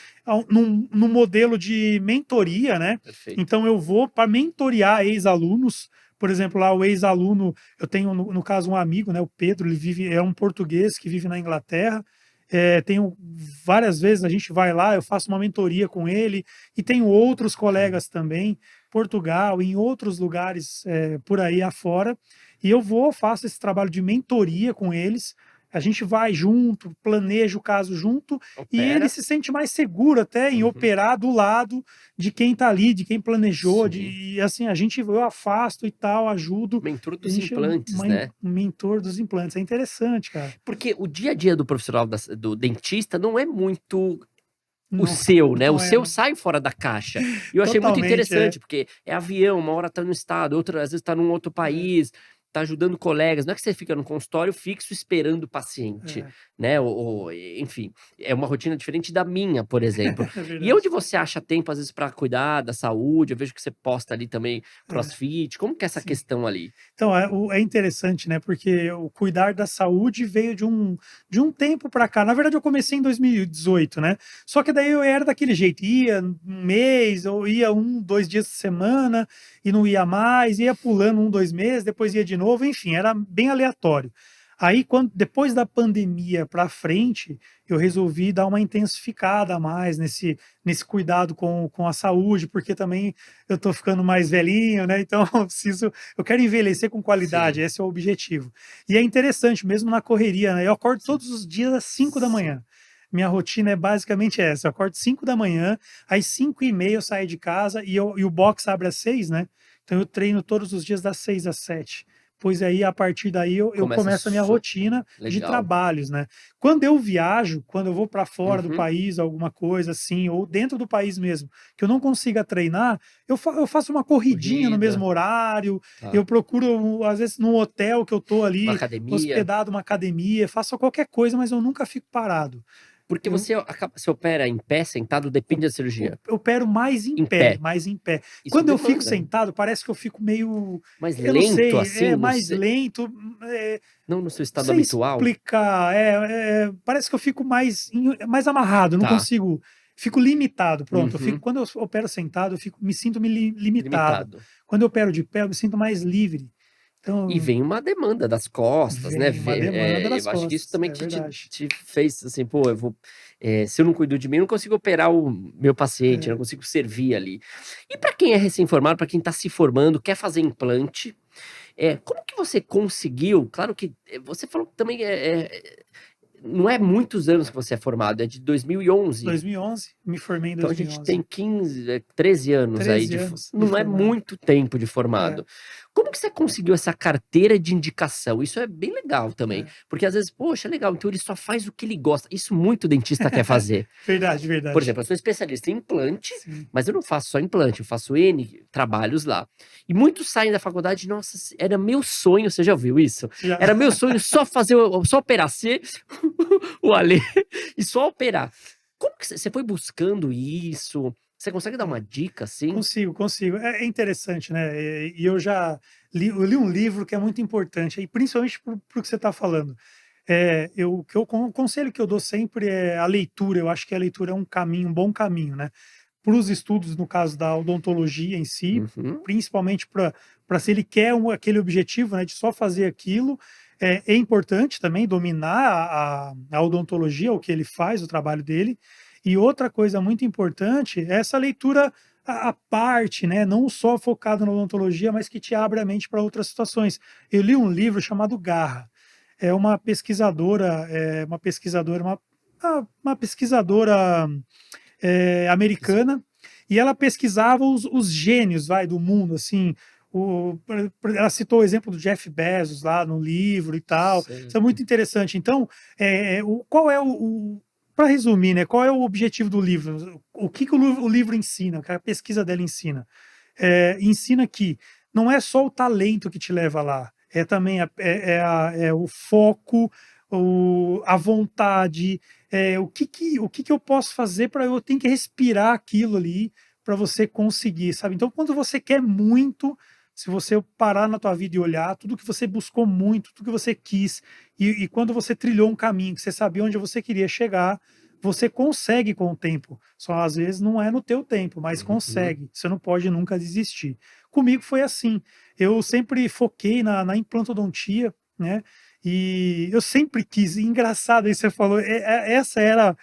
num modelo de mentoria, né? Perfeito. Então eu vou para mentorear ex-alunos. Por exemplo, lá o ex-aluno, eu tenho no caso um amigo, né? O Pedro, é um português que vive na Inglaterra. Tenho várias vezes a gente vai lá, eu faço uma mentoria com ele, e tenho outros Bacana. colegas também, Portugal, em outros lugares por aí afora, e eu vou, faço esse trabalho de mentoria com eles. A gente vai junto, planeja o caso junto, e ele Opera. se sente mais seguro até em Uhum. operar do lado de quem está ali, de quem planejou, Sim. de assim, eu afasto e tal, ajudo. Mentor A dos gente é implantes, né? um mentor dos implantes. É interessante, cara. Porque o dia a dia do profissional do dentista não é muito o Não, seu, né? O não é, seu não. sai fora da caixa. E eu achei muito Totalmente, interessante, porque é avião, uma hora tá num estado, outra às vezes tá num outro é. país. tá ajudando colegas, não é que você fica no consultório fixo esperando o paciente, É, né? Enfim, é uma rotina diferente da minha, por exemplo. é E onde verdade. você acha tempo, às vezes, para cuidar da saúde? Eu vejo que você posta ali também É, CrossFit. Como que é essa sim. questão ali? Então, é interessante, né? Porque o cuidar da saúde veio de um tempo para cá. Na verdade, eu comecei em 2018, né? Só que daí eu era daquele jeito, ia um mês, ou ia 1, 2 dias de semana e não ia mais, ia pulando 1, 2 meses, depois ia de novo, enfim, era bem aleatório. Aí, depois da pandemia para frente, eu resolvi dar uma intensificada a mais nesse cuidado com a saúde, porque também eu tô ficando mais velhinho, né? Então eu quero envelhecer com qualidade, Sim, esse é o objetivo. E é interessante, mesmo na correria, né? Eu acordo sim, todos os dias às 5 da sim. manhã. Minha rotina é basicamente essa. Eu acordo 5 da manhã, às 5h30 eu saio de casa e o box abre às 6, né? Então eu treino todos os dias das 6 às 7. Pois aí, a partir daí, eu Começa começo a minha rotina de legal. trabalhos, né? Quando eu viajo, quando eu vou para fora do Uhum, país, alguma coisa assim, ou dentro do país mesmo, que eu não consiga treinar, eu faço uma corridinha no mesmo corrida, horário, tá. eu procuro, às vezes, num hotel que eu tô Uma ali, academia. hospedado, uma academia, faço qualquer coisa, mas eu nunca fico parado. Porque Eu, você opera em pé, sentado, depende da cirurgia. eu opero mais em Em pé, pé. mais em pé. Isso Quando eu fico demanda. sentado, parece que eu fico meio, Mais eu não lento, sei, assim, no mais lento, não no seu não estado sei habitual? explicar, parece que eu fico mais amarrado, não Tá. consigo, fico limitado, pronto. Uhum. Quando eu opero sentado, me sinto limitado. Limitado. Quando eu opero de pé, eu me sinto mais livre. E Então, vem uma demanda das costas, né? vem uma demanda das Eu acho que isso costas, também é que te, verdade. te fez assim, pô, se eu não cuido de mim, eu não consigo operar o meu paciente, eu não É, consigo servir ali. E para quem é recém-formado, para quem está se formando, quer fazer implante, como que você conseguiu? Claro que você falou que também não é muitos anos que você é formado, é de 2011. 2011, me formei em Então a gente tem 2011. 15, 13 anos aí 13 anos de não é formado. muito tempo de É, formado. Como que você conseguiu essa carteira de indicação? Isso é bem legal também, é. porque às vezes, poxa, legal, então ele só faz o que ele gosta. Isso muito dentista quer fazer. Verdade, Por verdade. exemplo, eu sou especialista em implante, Sim. mas eu não faço só implante, eu faço N trabalhos lá. E muitos saem da faculdade, nossa, era meu sonho, você já ouviu isso? Já. Era meu sonho só fazer, só operar, ser o Alê e só operar. Como que você foi buscando isso? Você consegue dar uma dica assim? Consigo, consigo. É interessante, né? E eu eu li um livro que é muito importante, e principalmente por que você está falando. O conselho que eu dou sempre é a leitura. Eu acho que a leitura é um caminho, um bom caminho, né? Para os estudos, no caso da odontologia em si, Uhum, principalmente para se ele quer aquele objetivo, né, de só fazer aquilo, é importante também dominar a odontologia, o que ele faz, o trabalho dele. E outra coisa muito importante é essa leitura à parte, né, não só focado na odontologia, mas que te abre a mente para outras situações. Eu li um livro chamado Garra. É uma pesquisadora, uma pesquisadora americana, e ela pesquisava os gênios, do mundo, assim. Ela citou o exemplo do Jeff Bezos lá no livro e tal. sei. Isso é muito interessante. Então, qual é para resumir, né? Qual é o objetivo do livro? O que, o livro ensina? O que a pesquisa dela ensina? Ensina que não é só o talento que te leva lá, é também o foco, a vontade, o que eu posso fazer para eu tenho que respirar aquilo ali para você conseguir, sabe? Então, quando você quer muito, se você parar na tua vida e olhar tudo que você buscou muito, tudo que você quis, e quando você trilhou um caminho que você sabia onde você queria chegar, você consegue com o tempo. Só às vezes não é no teu tempo, mas Uhum. consegue. Você não pode nunca desistir. Comigo foi assim. Eu sempre foquei na implantodontia, né? E eu sempre quis. E engraçado aí você falou. Essa era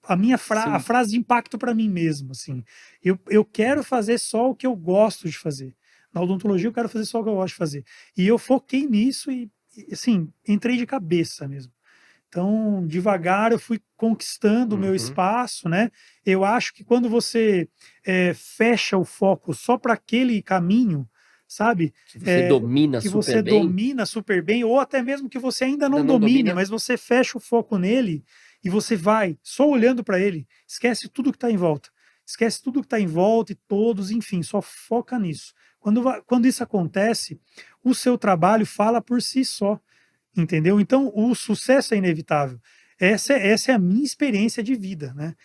a Sim. frase de impacto para mim mesmo. Assim, eu quero fazer só o que eu gosto de fazer. Na odontologia eu quero fazer só o que eu gosto de fazer. E eu foquei nisso e assim entrei de cabeça mesmo. Então, devagar eu fui conquistando o meu Uhum. espaço, né? Eu acho que quando você fecha o foco só para aquele caminho, sabe? Que você Eh, domina que super você bem, domina super bem, ou até mesmo que você ainda ainda não não domine, domina. mas você fecha o foco nele e você vai só olhando para ele, esquece tudo que está em volta. Esquece tudo que está em volta e todos, enfim, só foca nisso. Quando isso acontece, o seu trabalho fala por si só, entendeu? Então, o sucesso é inevitável. Essa é a minha experiência de vida, né?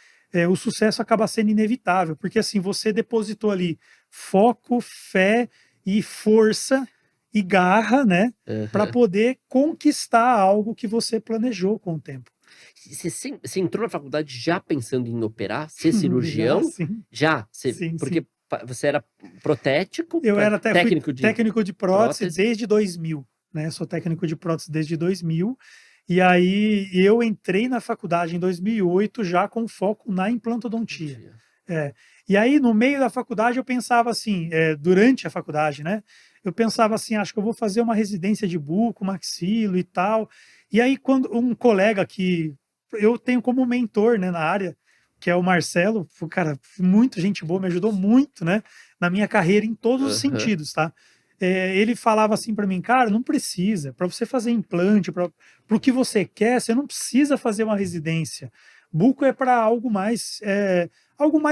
O sucesso acaba sendo inevitável, porque assim, você depositou ali foco, fé e força e garra, né? Para Aham. poder conquistar algo que você planejou com o tempo. Você entrou na faculdade já pensando em operar, ser Já, cirurgião? sim, Já? sim, sim. Porque você era protético, Fui técnico de técnico de prótese prótese? desde 2000, né? Sou técnico de prótese desde 2000. E aí eu entrei na faculdade em 2008 já com foco na implantodontia. Dia. É. E aí, no meio da faculdade, eu pensava assim, durante a faculdade, né? Eu pensava assim, acho que eu vou fazer uma residência de buco, maxilo e tal. E aí, quando um colega que eu tenho como mentor, né, na área, que é o Marcelo, cara, muito gente boa, me ajudou muito, né, na minha carreira em todos os Aham. sentidos, tá? Ele falava assim para mim, cara, não precisa, para você fazer implante, para o que você quer, você não precisa fazer uma residência. Buco é para algo mais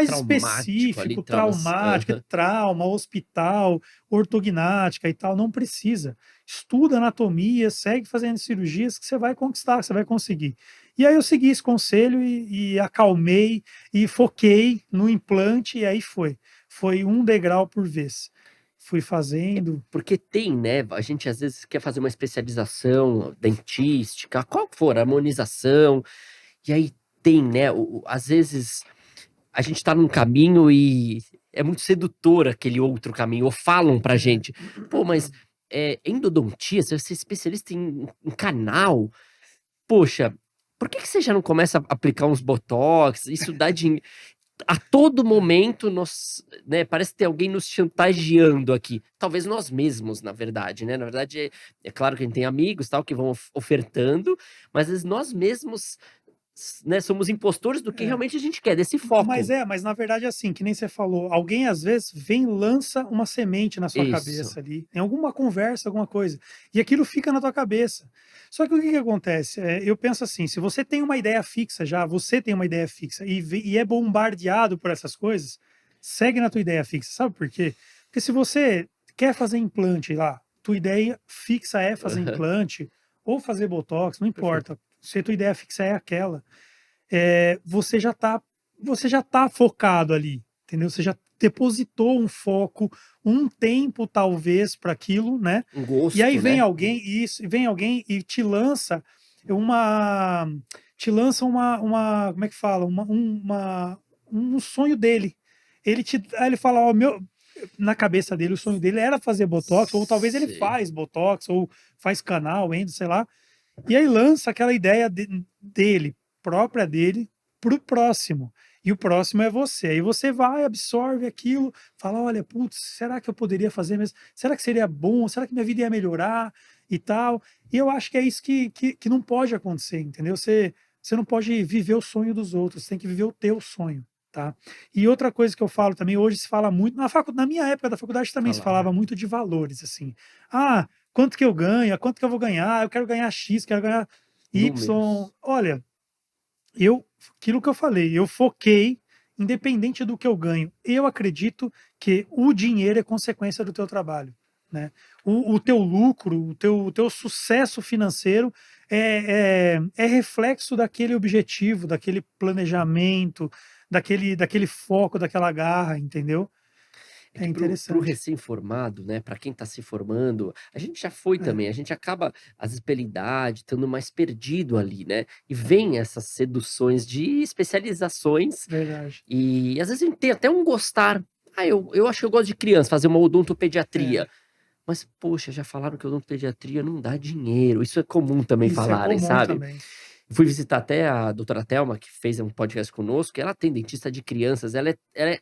Traumático ali, específico, traumas. traumático, Aham. trauma, hospital, ortognática e tal, não precisa. Estuda anatomia, segue fazendo cirurgias que você vai conquistar, que você vai conseguir. E aí eu segui esse conselho e acalmei e foquei no implante e aí foi. Foi um degrau por vez. Fui fazendo. Porque tem, né, a gente às vezes quer fazer uma especialização dentística, qual for, harmonização, e aí tem, né, às vezes a gente tá num caminho e é muito sedutor aquele outro caminho, ou falam pra É. gente: "Pô, mas, endodontia, você vai ser especialista em canal, poxa, por que que você já não começa a aplicar uns botox? Isso dá dinhe". A todo momento nós, né, parece que tem alguém nos chantageando aqui. Talvez nós mesmos, na verdade, né, na verdade, é claro que a gente tem amigos, tal, que vão ofertando, mas às vezes nós mesmos, né, somos impostores do que É. realmente a gente quer, desse Mas foco. mas na verdade, assim, que nem você falou, alguém às vezes vem e lança uma semente na sua Isso. cabeça ali, em alguma conversa, alguma coisa, e aquilo fica na tua cabeça. Só que o que que acontece? Eu penso assim, se você tem uma ideia fixa já, você tem uma ideia fixa e é bombardeado por essas coisas, segue na tua ideia fixa. Sabe por quê? Porque se você quer fazer implante lá, tua ideia fixa é fazer Aham, implante ou fazer botox, não perfeito. importa. Se a tua ideia fixa é aquela, você já tá focado ali, entendeu? Você já depositou um foco, um tempo talvez para aquilo, né? Um E aí gosto, vem né. alguém vem alguém e uma uma como é que fala? Um sonho dele. Aí ele fala: "Ó, meu", na cabeça dele, o sonho dele era fazer botox, ou talvez ele Sei. faz botox, ou faz canal, endo, sei lá. E aí lança aquela ideia dele, própria dele, para o próximo. E o próximo é você. Aí você vai, absorve aquilo, fala: olha, putz, será que eu poderia fazer mesmo? Será que seria bom? Será que minha vida ia melhorar e tal? E eu acho que é isso que não pode acontecer, entendeu? Você não pode viver o sonho dos outros, você tem que viver o teu sonho. Tá? E outra coisa que eu falo também, hoje se fala muito, na minha época da faculdade também se Falava. falava muito de valores, assim. Ah, quanto que eu ganho? Quanto que eu vou ganhar? Eu quero ganhar X, quero ganhar Y. Números. Olha, aquilo que eu falei, eu foquei, independente do que eu ganho. Eu acredito que o dinheiro é consequência do teu trabalho, né? O teu lucro, o teu sucesso financeiro é reflexo daquele objetivo, daquele planejamento, daquele foco, daquela garra, entendeu? É É que para o interessante. recém-formado, né, para quem está se formando, a gente já foi É, também, a gente acaba, às vezes pela idade, estando mais perdido ali, né, e vem essas seduções de especializações, verdade. e às vezes a gente tem até um gostar. "Ah, eu acho que eu gosto de criança, fazer uma odontopediatria", É, mas poxa, já falaram que odontopediatria não dá dinheiro, isso é comum também isso é falarem, comum sabe. também. Fui visitar até a doutora Telma, que fez um podcast conosco, ela tem dentista de crianças,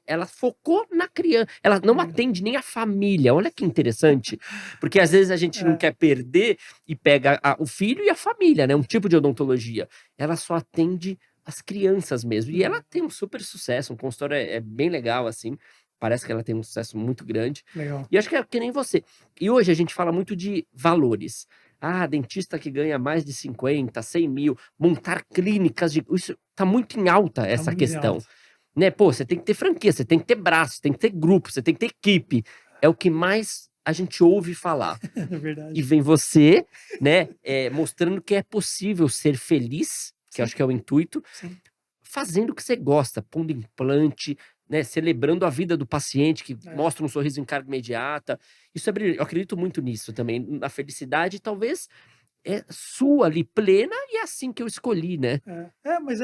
ela focou na criança, ela não Legal. atende nem a família, olha que interessante, porque às vezes a gente não É, quer perder e pega o filho e a família, né, um tipo de odontologia. Ela só atende as crianças mesmo, e ela tem um super sucesso, um consultório é bem legal, assim, parece que ela tem um sucesso muito grande, legal. e acho que é que nem você. E hoje a gente fala muito de valores. Ah, dentista que ganha mais de 50, 100 mil, montar clínicas de isso tá muito em alta Tá essa muito em questão, alta. né. Pô, você tem que ter franquia, você tem que ter braço, você tem que ter grupo, você tem que ter equipe. é o que mais a gente ouve falar. É E verdade. vem você, né, mostrando que é possível ser feliz, que eu Sim, acho que é o intuito, sim. fazendo o que você gosta, pondo implante, né, celebrando a vida do paciente, que É. mostra um sorriso em carga imediata. Isso é brilhante. Eu acredito muito nisso também, na felicidade, talvez é sua ali, plena, e é assim que eu escolhi, né. Mas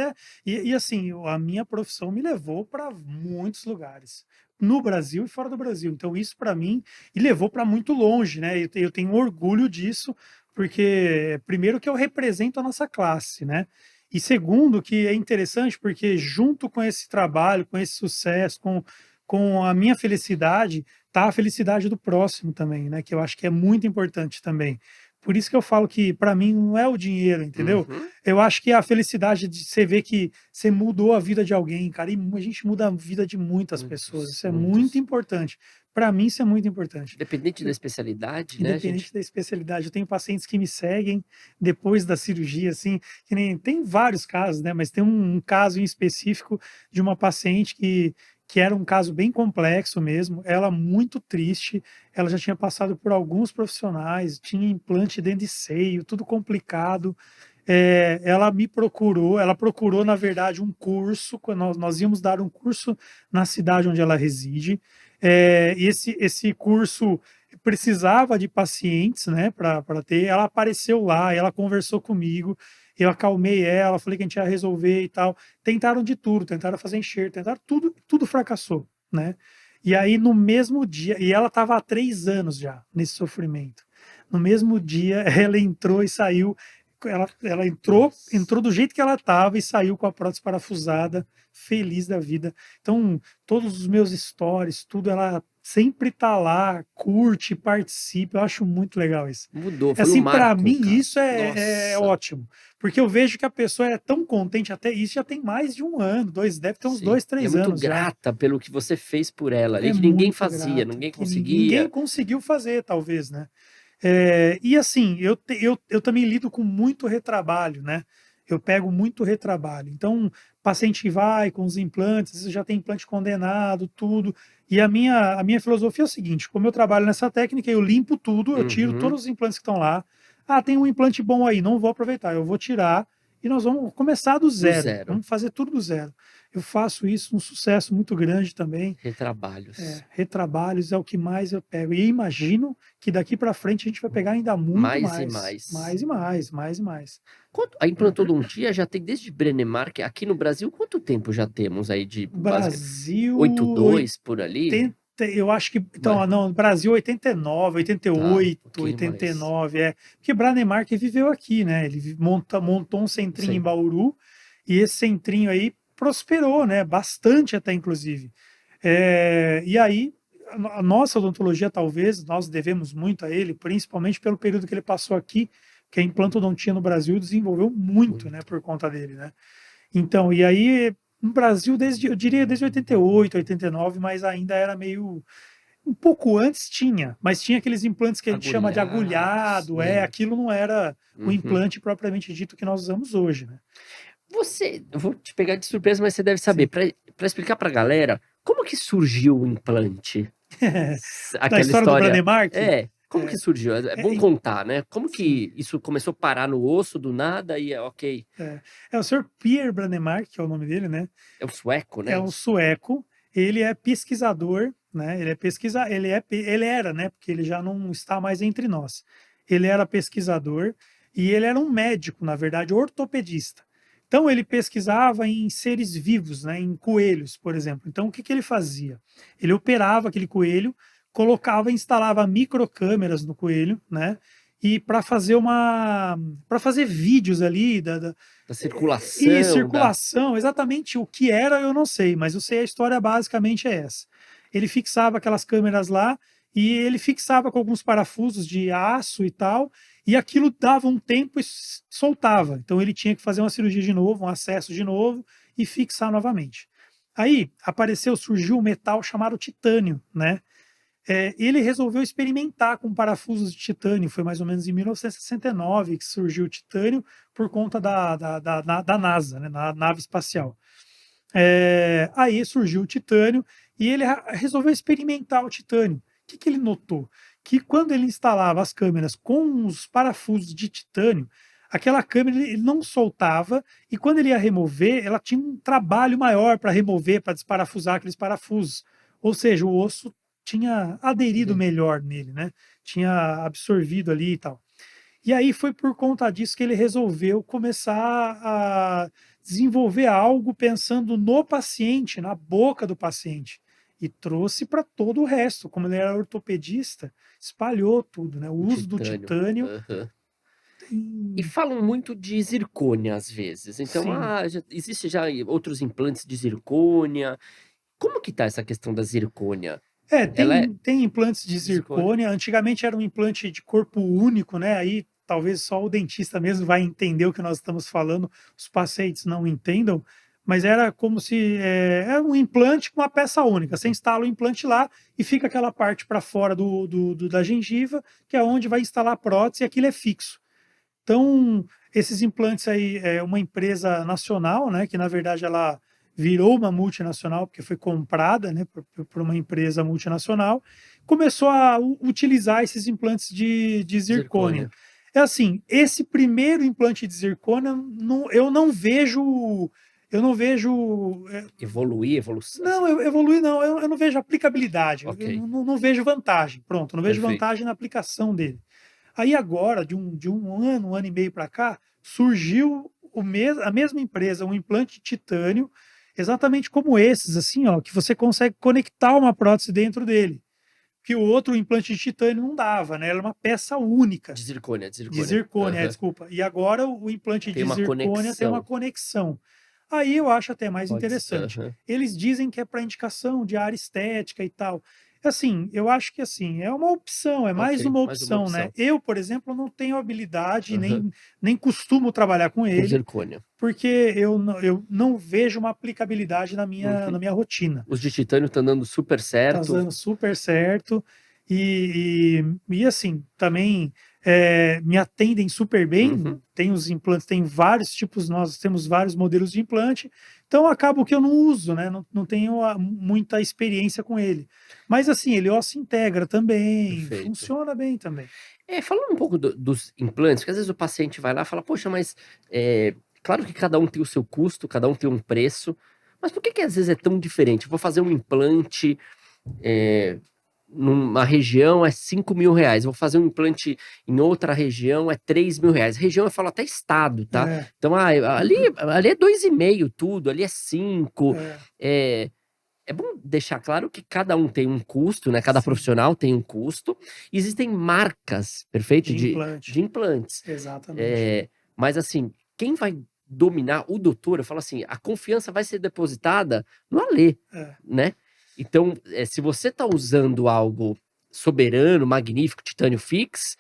e assim, a minha profissão me levou para muitos lugares, no Brasil e fora do Brasil. Então isso para mim e levou para muito longe, né. Eu tenho orgulho disso, porque primeiro que eu represento a nossa classe, né. E segundo que é interessante, porque junto com esse trabalho, com esse sucesso, com a minha felicidade, tá a felicidade do próximo também, né, que eu acho que é muito importante também. Por isso que eu falo que para mim não é o dinheiro, entendeu? Uhum. Eu acho que a felicidade de você ver que você mudou a vida de alguém, cara, e a gente muda a vida de muitas pessoas, Muitos, isso é muito muitos. importante. Para mim isso é muito importante. Independente da Eu especialidade, né, a gente Independente da especialidade, eu tenho pacientes que me seguem depois da cirurgia, assim, que nem tem vários casos, né, mas tem um caso em específico de uma paciente que era um caso bem complexo mesmo, ela muito triste, ela já tinha passado por alguns profissionais, tinha implante dentro de seio, tudo complicado, ela procurou, na verdade, um curso, quando nós íamos dar um curso na cidade onde ela reside, e esse curso precisava de pacientes, né, para ter. Ela apareceu lá, ela conversou comigo, eu acalmei ela, falei que a gente ia resolver e tal. Tentaram de tudo, tentaram fazer enxerto, tentaram tudo, tudo fracassou, né? E aí no mesmo dia, e ela estava há 3 anos já nesse sofrimento. No mesmo dia, ela entrou e saiu. Ela nossa, entrou do jeito que ela estava e saiu com a prótese parafusada, feliz da vida. Então, todos os meus stories, tudo, ela sempre tá lá, curte, participa. Eu acho muito legal isso. mudou, foi um Assim, para marco, mim, cara. isso é Nossa, ótimo, porque eu vejo que a pessoa é tão contente, até isso já tem mais de 1 ano, dois, deve ter uns sim. dois, E é três muito anos já. grata pelo que você fez por ela ali, É que ninguém muito fazia, grato, ninguém que ninguém conseguia. conseguiu fazer, talvez, né? E assim, eu também lido com muito retrabalho, né? Eu pego muito retrabalho. Então, paciente vai com os implantes, às vezes já tem implante condenado, tudo. E a minha filosofia é o seguinte: como eu trabalho nessa técnica, eu limpo tudo, eu tiro Uhum, todos os implantes que estão lá. Ah, tem um implante bom aí, não vou aproveitar, eu vou tirar e nós vamos começar do do zero. zero, Vamos fazer tudo do zero. Eu faço isso, um sucesso muito grande também. retrabalhos. Retrabalhos é o que mais eu pego. E imagino que daqui para frente a gente vai pegar ainda muito Mais e mais, mais. mais e mais, mais e mais. Quanto a implantodontia já tem desde Brennemark, aqui no Brasil, quanto tempo já temos aí de basic Brasil, 82 por ali? 80, eu acho que, Vai, então, não, Brasil 89, tá, um 88, pouquinho mais. 89, porque Branemark viveu aqui, né? Ele montou um centrinho em Sim. Bauru e esse centrinho aí prosperou, né? Bastante até, inclusive. E aí, a nossa odontologia, talvez, nós devemos muito a ele, principalmente pelo período que ele passou aqui, que a implantodontia no Brasil desenvolveu muito, né, Muito. por conta dele, né? Então, e aí, no Brasil, eu diria desde 88, 89, mas ainda era meio. Um pouco antes tinha, mas tinha aqueles implantes que a gente chama de Agulhados, agulhado, lembro. aquilo não era o Uhum. implante propriamente dito que nós usamos hoje, né? Eu vou te pegar de surpresa, mas você deve saber, Sim. para explicar pra galera, como que surgiu o implante? Da Aquela história do história Branemark, como que é, surgiu? É bom é, contar, né, como sim. que isso começou a parar no osso do nada e ok, É o Sr. Pierre Branemark, que é o nome dele, né? é o sueco, É né? um sueco. Ele é pesquisador, né? Ele era, né? Porque ele já não está mais entre nós. Ele era pesquisador e ele era um médico, na verdade, ortopedista. Então ele pesquisava em seres vivos, né? Em coelhos, por exemplo. Então o que que ele fazia? Ele operava aquele coelho, instalava microcâmeras no coelho, né? E para fazer vídeos ali Da e circulação, da circulação, exatamente o que era eu não sei, mas eu sei a história basicamente é essa. Ele fixava aquelas câmeras lá e ele fixava com alguns parafusos de aço e tal, e aquilo dava um tempo e soltava. Então ele tinha que fazer uma cirurgia de novo, um acesso de novo e fixar novamente. Aí surgiu um metal chamado titânio, né? Ele resolveu experimentar com parafusos de titânio. Foi mais ou menos em 1969 que surgiu o titânio por conta da NASA, né, na nave espacial. Aí surgiu o titânio e ele resolveu experimentar o titânio. que ele notou? Que quando ele instalava as câmeras com os parafusos de titânio, aquela câmera ele não soltava, e quando ele ia remover, ela tinha um trabalho maior para remover, para desparafusar aqueles parafusos. Ou seja, o osso tinha aderido Uhum. melhor nele, né? Tinha absorvido ali e tal. E aí foi por conta disso que ele resolveu começar a desenvolver algo pensando no paciente, na boca do paciente. E trouxe para todo o resto. Como ele era ortopedista, espalhou tudo, né? O O uso do titânio. titânio Aham. E tem. falam muito de zircônia às vezes, então, Sim. já existe já outros implantes de zircônia. Como que tá essa questão da zircônia? É, Ela é tem implantes de de zircônia? zircônia. Antigamente era um implante de corpo único, né? Aí talvez só o dentista mesmo vai entender o que nós estamos falando, os pacientes não entendam, mas era como se era um implante com uma peça única. Você Uhum. instala o implante lá e fica aquela parte para fora da gengiva, que é onde vai instalar a prótese, e aquilo é fixo. Então, esses implantes aí é uma empresa nacional, né, que na verdade ela virou uma multinacional, porque foi comprada, né, por uma empresa multinacional, começou a utilizar esses implantes de zircônia. Zircônia. É assim, esse primeiro implante de zircônia, eu não vejo, Evoluir, evolução assim. não, evoluir não, eu não vejo aplicabilidade, Ok, eu não vejo vantagem, pronto, não vejo perfeito. vantagem na aplicação dele. Aí agora, de um ano e meio para cá, surgiu a mesma empresa, um implante de titânio, exatamente como esses, assim, ó, que você consegue conectar uma prótese dentro dele. Que o outro implante de titânio não dava, né? Era uma peça única, De de zircônia. zircônia, Aham. desculpa. E agora o implante Tem de uma zircônia tem uma conexão. conexão. Aí eu acho até mais Pode ser, interessante. aham. Eles dizem que é para indicação de área estética e tal. Assim, eu acho que assim, é uma opção, é mais Ok, uma mais uma opção, né? opção. Eu, por exemplo, não tenho habilidade, Aham. nem costumo trabalhar com Com ele, zircônia. porque eu não vejo uma aplicabilidade na Uhum. minha rotina. Os de titânio estão dando super Tá certo. dando super certo. E assim, também me atendem super bem. Uhum. Tem os implantes, tem vários tipos, nós temos vários modelos de implante. Então, acabo que eu não uso, né? Não tenho muita experiência com ele. Mas assim, ele se integra também, Perfeito. funciona bem também. Falando um pouco dos implantes, porque às vezes o paciente vai lá e fala: "Poxa, mas, claro que cada um tem o seu custo, cada um tem um preço, mas por que que às vezes é tão diferente? Eu vou fazer um implante, eh, numa região é R$ 5.000, vou fazer um implante em outra região é R$ 3.000". Região eu falo até estado, tá. É, Então, ali é 2,5 tudo, ali é 5. é, eh É bom deixar claro que cada um tem um custo, né, cada sim, profissional tem um custo. Existem marcas, perfeito, de de implante, implantes. exatamente. Mas assim, quem vai dominar o doutor, eu falo assim, a confiança vai ser depositada no Alê, É, né. Então, se você tá usando algo soberano, magnífico, titânio fix,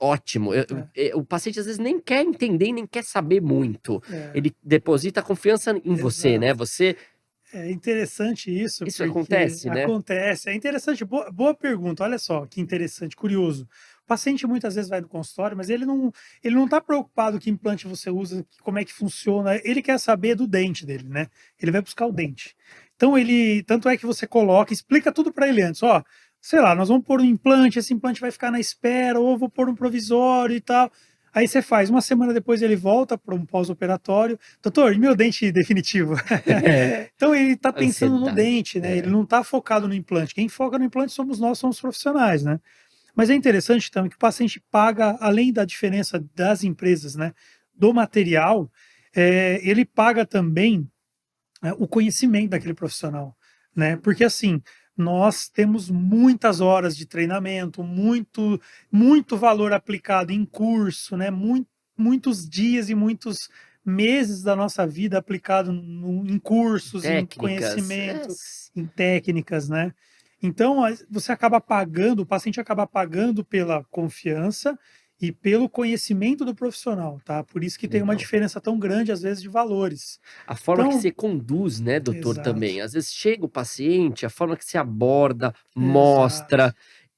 ótimo. é, O paciente às vezes nem quer entender e nem quer saber muito. é, Ele deposita a confiança em você, né, exato. você É interessante isso, isso porque acontece, né. acontece. É interessante, boa pergunta. Olha só que interessante, curioso. O paciente muitas vezes vai no consultório, mas ele não está preocupado que implante você usa, como é que funciona. Ele quer saber do dente dele, né? Ele vai buscar o dente. Então tanto é que você coloca, explica tudo para ele antes. Ó, sei lá, nós vamos pôr um implante, esse implante vai ficar na espera, ou eu vou pôr um provisório e tal. Aí você faz, uma semana depois ele volta para um pós-operatório. Doutor, e meu dente definitivo? Então ele está pensando no Ansiedade, dente, né? Ele não está focado no implante. Quem foca no implante somos nós, somos profissionais, né? Mas é interessante também que o paciente paga, além da diferença das empresas, né, do material, ele paga também o conhecimento daquele profissional, né? Porque assim, nós temos muitas horas de treinamento, muito valor aplicado em curso, né? Muitos dias e muitos meses da nossa vida aplicado em cursos, em técnicas, conhecimento, em técnicas, né? Então, você acaba pagando, o paciente acaba pagando pela confiança e pelo conhecimento do profissional, tá? Por isso que tem uma legal. diferença tão grande, às vezes, de valores. A forma que Então, você conduz, né, doutor, exato, também. Às vezes chega o paciente, a forma que você aborda, exato. mostra,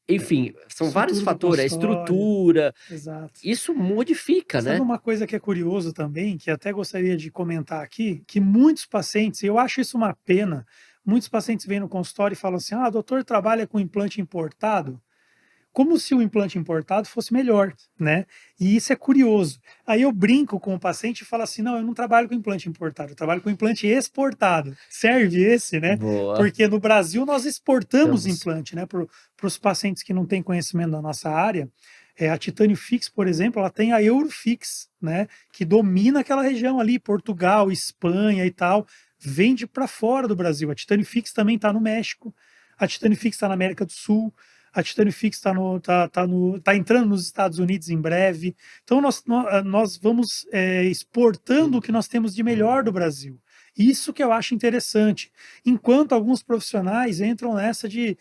enfim, são vários Estrutura do fatores, a consultório, estrutura, exato. isso modifica, Sabe né. uma coisa que é curioso também, que até gostaria de comentar aqui, que muitos pacientes, e eu acho isso uma pena, muitos pacientes vêm no consultório e falam assim: ah, doutor trabalha com implante importado? Como se o implante importado fosse melhor, né? E isso é curioso. Aí eu brinco com o paciente e falo assim: não, eu não trabalho com implante importado, eu trabalho com implante exportado. Serve esse, né? Boa. Porque no Brasil nós exportamos Estamos. implante, né? Para os pacientes que não têm conhecimento da nossa área. A Titânio Fix, por exemplo, ela tem a Eurofix, né? Que domina aquela região ali, Portugal, Espanha e tal. Vende para fora do Brasil. A Titânio Fix também está no México. A Titânio Fix está na América do Sul. A Titânio Fix tá entrando nos Estados Unidos em breve. Então, nós vamos exportando o que nós temos de melhor do Brasil. Isso que eu acho interessante. Enquanto alguns profissionais entram nessa de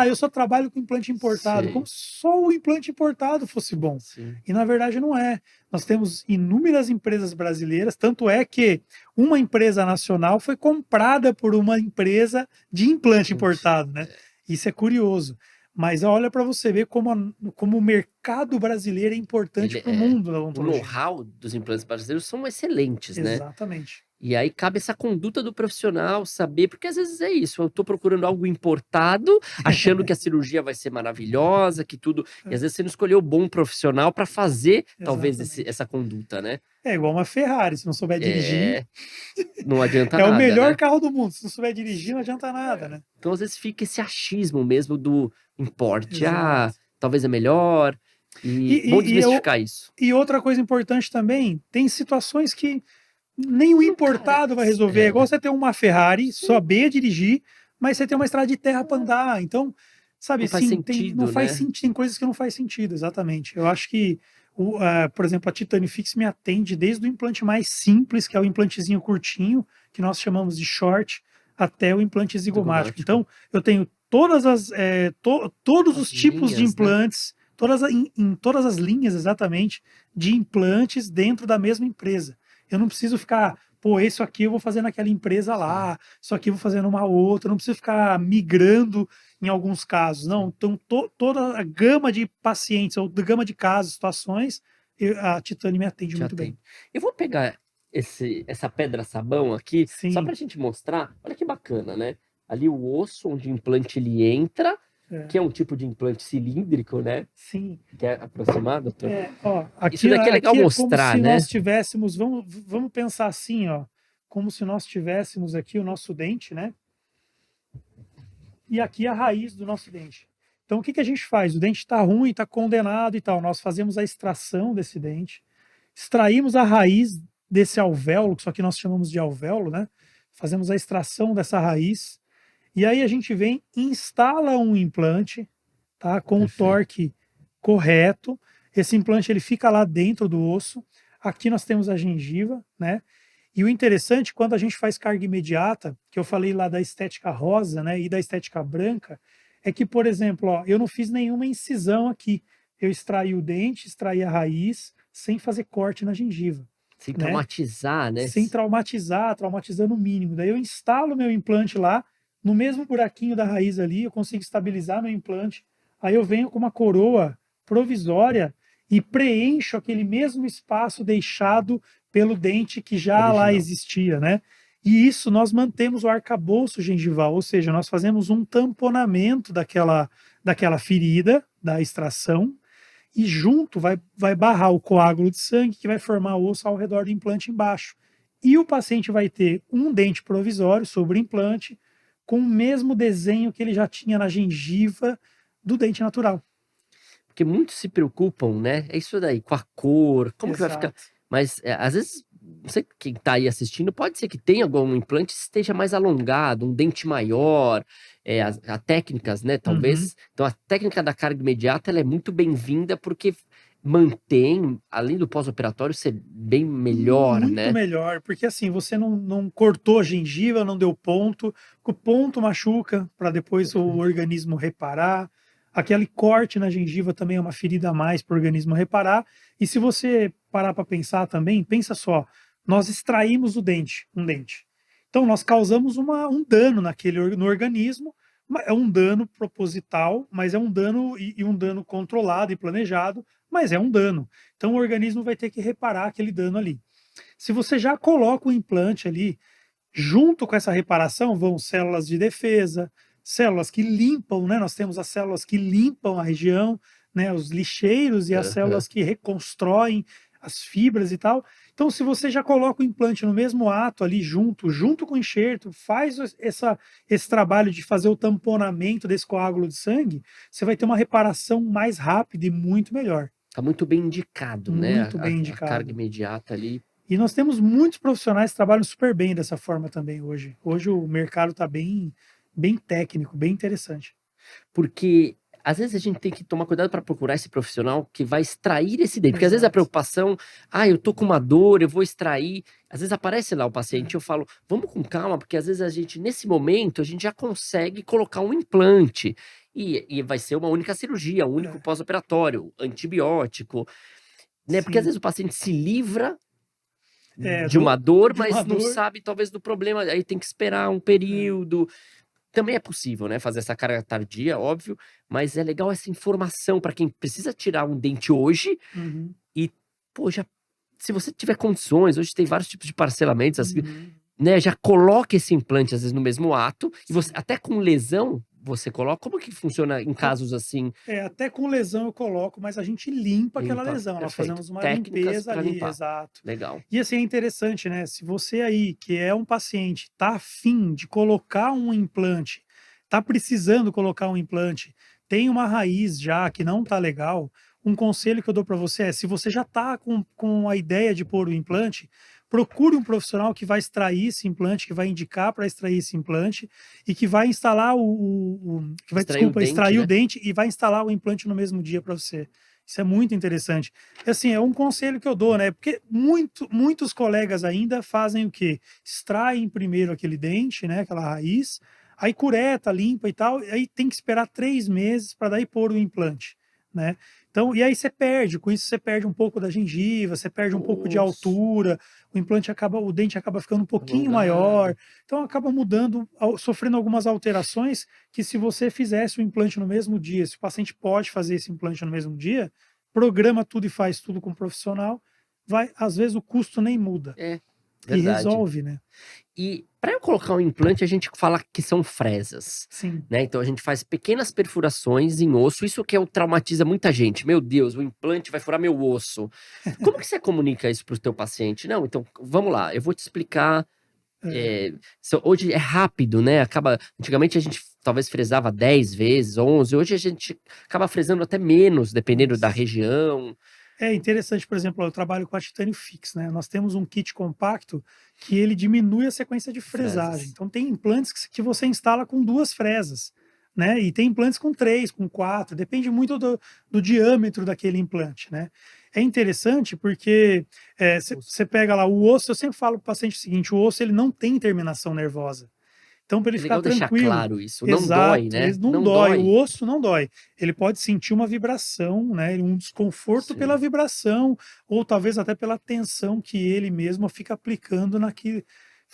eu só trabalho com implante importado, Sei. como se só o implante importado fosse bom. Sim. E na verdade não é. Nós temos inúmeras empresas brasileiras, tanto é que uma empresa nacional foi comprada por uma empresa de implante importado, né? Isso é curioso. Mas olha para você ver como o mercado brasileiro é importante Ele para o mundo da o odontologia. know-how dos implantes brasileiros são excelentes, né? Exatamente. E aí cabe essa conduta do profissional saber, porque às vezes é isso, eu tô procurando algo importado, achando que a cirurgia vai ser maravilhosa, que tudo, e às vezes você não escolheu o bom profissional para fazer talvez Exatamente. essa conduta, né? É igual uma Ferrari, se não souber dirigir, É, não adianta é o nada, melhor né? carro do mundo. Se não souber dirigir, não adianta nada, né? Então às vezes fica esse achismo mesmo do importe, Exato. talvez é melhor, E, e bom e, e, eu, desmistificar isso. e outra coisa importante também, tem situações que nem o Não, cara, importado vai resolver. É igual você ter uma Ferrari, sim, saber dirigir, mas você tem uma estrada de terra para andar. Então, sabe, não faz sim, não sentido, faz né? sentido, tem coisas que não faz sentido, exatamente. Eu acho que, por exemplo, a Titânio Fix me atende desde o implante mais simples, que é o implantezinho curtinho, que nós chamamos de short, até o implante zigomático. Zigomático. Então, eu tenho todos os As tipos de linhas, né? implantes, em todas as linhas, exatamente, de implantes dentro da mesma empresa. Eu não preciso ficar, pô, isso aqui eu vou fazer naquela empresa Sim, lá, isso aqui eu vou fazer numa outra, eu não preciso ficar migrando em alguns casos, não. sim. Então, toda a gama de pacientes, ou de gama de casos, situações, a Titânio me atende Já muito bem. tem. Eu vou pegar essa pedra-sabão aqui, só Sim, para a gente mostrar. Olha que bacana, né? Ali o osso onde o implante ele entra, é, que é um tipo de implante cilíndrico, né? sim. Quer aproximar, doutor? Ó, Isso aqui, daqui é legal aqui é como mostrar, se né? nós tivéssemos, vamos pensar assim, ó, como se nós tivéssemos aqui o nosso dente, né? E aqui a raiz do nosso dente. Então, o que a gente faz? O dente está ruim, está condenado e tal. Nós fazemos a extração desse dente, extraímos a raiz desse alvéolo, que só que nós chamamos de alvéolo, né? Fazemos a extração dessa raiz. E aí a gente vem, instala um implante, tá? Com o Perfeito. torque correto. Esse implante ele fica lá dentro do osso. Aqui nós temos a gengiva, né? E o interessante, quando a gente faz carga imediata, que eu falei lá da estética rosa, né, e da estética branca, é que, por exemplo, ó, eu não fiz nenhuma incisão aqui. Eu extraí o dente, extraí a raiz, sem fazer corte na gengiva, Sem né? traumatizar, né? Sem traumatizar, traumatizando o mínimo. Daí eu instalo meu implante lá, no mesmo buraquinho da raiz ali, eu consigo estabilizar meu implante. Aí eu venho com uma coroa provisória e preencho aquele mesmo espaço deixado pelo dente que já lá Original. existia, né? E isso nós mantemos o arcabouço gengival, ou seja, nós fazemos um tamponamento daquela ferida da extração e junto vai barrar o coágulo de sangue que vai formar osso ao redor do implante embaixo. E o paciente vai ter um dente provisório sobre o implante com o mesmo desenho que ele já tinha na gengiva do dente natural. Porque muitos se preocupam, né? É isso daí, com a cor, como que vai ficar. Exato. Mas às vezes, não sei quem tá aí assistindo, pode ser que tenha algum implante que esteja mais alongado, um dente maior, a técnicas, né? Uhum. Talvez. Então, a técnica da carga imediata ela é muito bem-vinda porque mantém, além do pós-operatório ser bem melhor, Muito né? melhor, porque assim, você não cortou a gengiva, não deu ponto, o ponto machuca para depois o Perfeito. organismo reparar. Aquele corte na gengiva também é uma ferida a mais para o organismo reparar. E se você parar para pensar também, pensa só, nós extraímos um dente. Então nós causamos um dano no organismo, é um dano proposital, mas é um dano e um dano controlado e planejado, mas é um dano. Então o organismo vai ter que reparar aquele dano ali. Se você já coloca o implante ali, Junto com essa reparação vão células de defesa, células que limpam, né? Nós temos as células que limpam a região, né? Os lixeiros e as Aham. células que reconstroem as fibras e tal. Então, se você já coloca o implante no mesmo ato ali junto com o enxerto, faz esse trabalho de fazer o tamponamento desse coágulo de sangue, você vai ter uma reparação mais rápida e muito melhor. Tá muito bem indicado, né? Muito bem A carga indicado. imediata ali. E nós temos muitos profissionais que trabalham super bem dessa forma também hoje. Hoje o mercado está bem técnico, bem interessante. Porque às vezes a gente tem que tomar cuidado para procurar esse profissional que vai extrair esse dente. Porque às vezes a Exato. preocupação, eu tô com uma dor, eu vou extrair. Às vezes aparece lá o paciente, É. eu falo, vamos com calma, porque às vezes a gente, nesse momento, a gente já consegue colocar um implante. E vai ser uma única cirurgia, um único É. pós-operatório, antibiótico, né? Porque às Sim. vezes o paciente se livra É, de uma dor, de uma mas não dor. sabe talvez do problema, aí tem que esperar um É. período. Também é possível, né, fazer essa carga tardia, óbvio, mas é legal essa informação para quem precisa tirar um dente hoje Uhum. e, pô, já se você tiver condições, hoje tem vários tipos de parcelamentos, assim, Uhum. né, já coloque esse implante, às vezes, no mesmo ato, e você Sim. até com lesão, você coloca. Como que funciona em casos assim? Até com lesão eu coloco, mas a gente limpa aquela Limpa, lesão. Nós perfeito. fazemos uma Técnicas limpeza para ali, limpar. exato. Legal. E assim, é interessante, né? Se você aí, que é um paciente, tá afim de colocar um implante, tá precisando colocar um implante, tem uma raiz já que não tá legal, um conselho que eu dou para você é, se você já tá com a ideia de pôr o implante, procure um profissional que vai extrair esse implante, que vai indicar para extrair esse implante e que vai instalar que vai, Extrair o desculpa, dente, extrair o né? dente e vai instalar o implante no mesmo dia para você. Isso é muito interessante. Assim, é um conselho que eu dou, né? Porque muitos colegas ainda fazem o quê? Extraem primeiro aquele dente, né? Aquela raiz, aí cureta, limpa e tal, e aí tem que esperar 3 meses para daí pôr o implante, né? Então, e aí você perde, com isso você perde um pouco da gengiva, você perde um pouco de Nossa, altura, o dente acaba ficando um pouquinho maior, alongado. então acaba mudando, sofrendo algumas alterações que se você fizesse o implante no mesmo dia, se o paciente pode fazer esse implante no mesmo dia, programa tudo e faz tudo com um profissional, vai, às vezes o custo nem muda É, e verdade. resolve, né? E para eu colocar um implante, a gente fala que são fresas, Sim. né, então a gente faz pequenas perfurações em osso, isso que é o traumatiza muita gente. "Meu Deus, o implante vai furar meu osso". Como que você comunica isso para o teu paciente? "Não, então vamos lá, eu vou te explicar, É, hoje é rápido, né, antigamente a gente talvez fresava 10 vezes, 11, hoje a gente acaba fresando até menos, dependendo da nossa. região". É interessante, por exemplo, eu trabalho com a Titânio Fix, né? Nós temos um kit compacto que ele diminui a sequência de fresagem. Fresas. Então tem implantes que você instala com 2 fresas, né? E tem implantes com 3, com 4, depende muito do diâmetro daquele implante, né? É interessante porque Os você pega lá o osso, eu sempre falo para o paciente o seguinte, o osso ele não tem terminação nervosa. Então, para ele É ficar legal deixar tranquilo, claro isso, não dói, exato, né, ele não não dói, o dói. osso não dói. Ele pode sentir uma vibração, né, um desconforto pela Sim. vibração, ou talvez até pela tensão que ele mesmo fica aplicando naquele.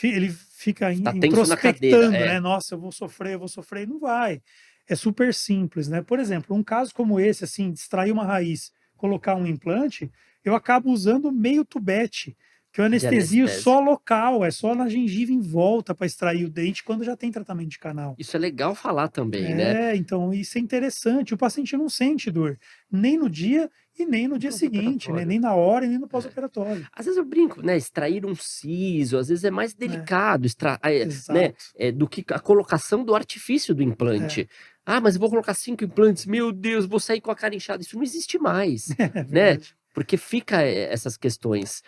Ele fica Tá tenso na cadeira, introspectando, é. né? Nossa, eu vou sofrer, e não vai. É super simples, né? Por exemplo, um caso como esse, assim, de extrair uma raiz, colocar um implante, eu acabo usando meio tubete, que eu De anestesio anestésia. só local, é só na gengiva em volta para extrair o dente quando já tem tratamento de canal. Isso é legal falar também, né. Então isso é interessante, o paciente não sente dor, nem no dia e nem no dia seguinte, né, Pós-operatório. nem na hora e nem no É. pós-operatório. Às vezes eu brinco, né, extrair um siso, às vezes é mais É, delicado né, exato. do que a colocação do artifício do É, implante. "Ah, mas eu vou colocar 5 implantes, meu Deus, vou sair com a cara inchada", isso não existe mais, é né, verdade. porque fica, essas questões.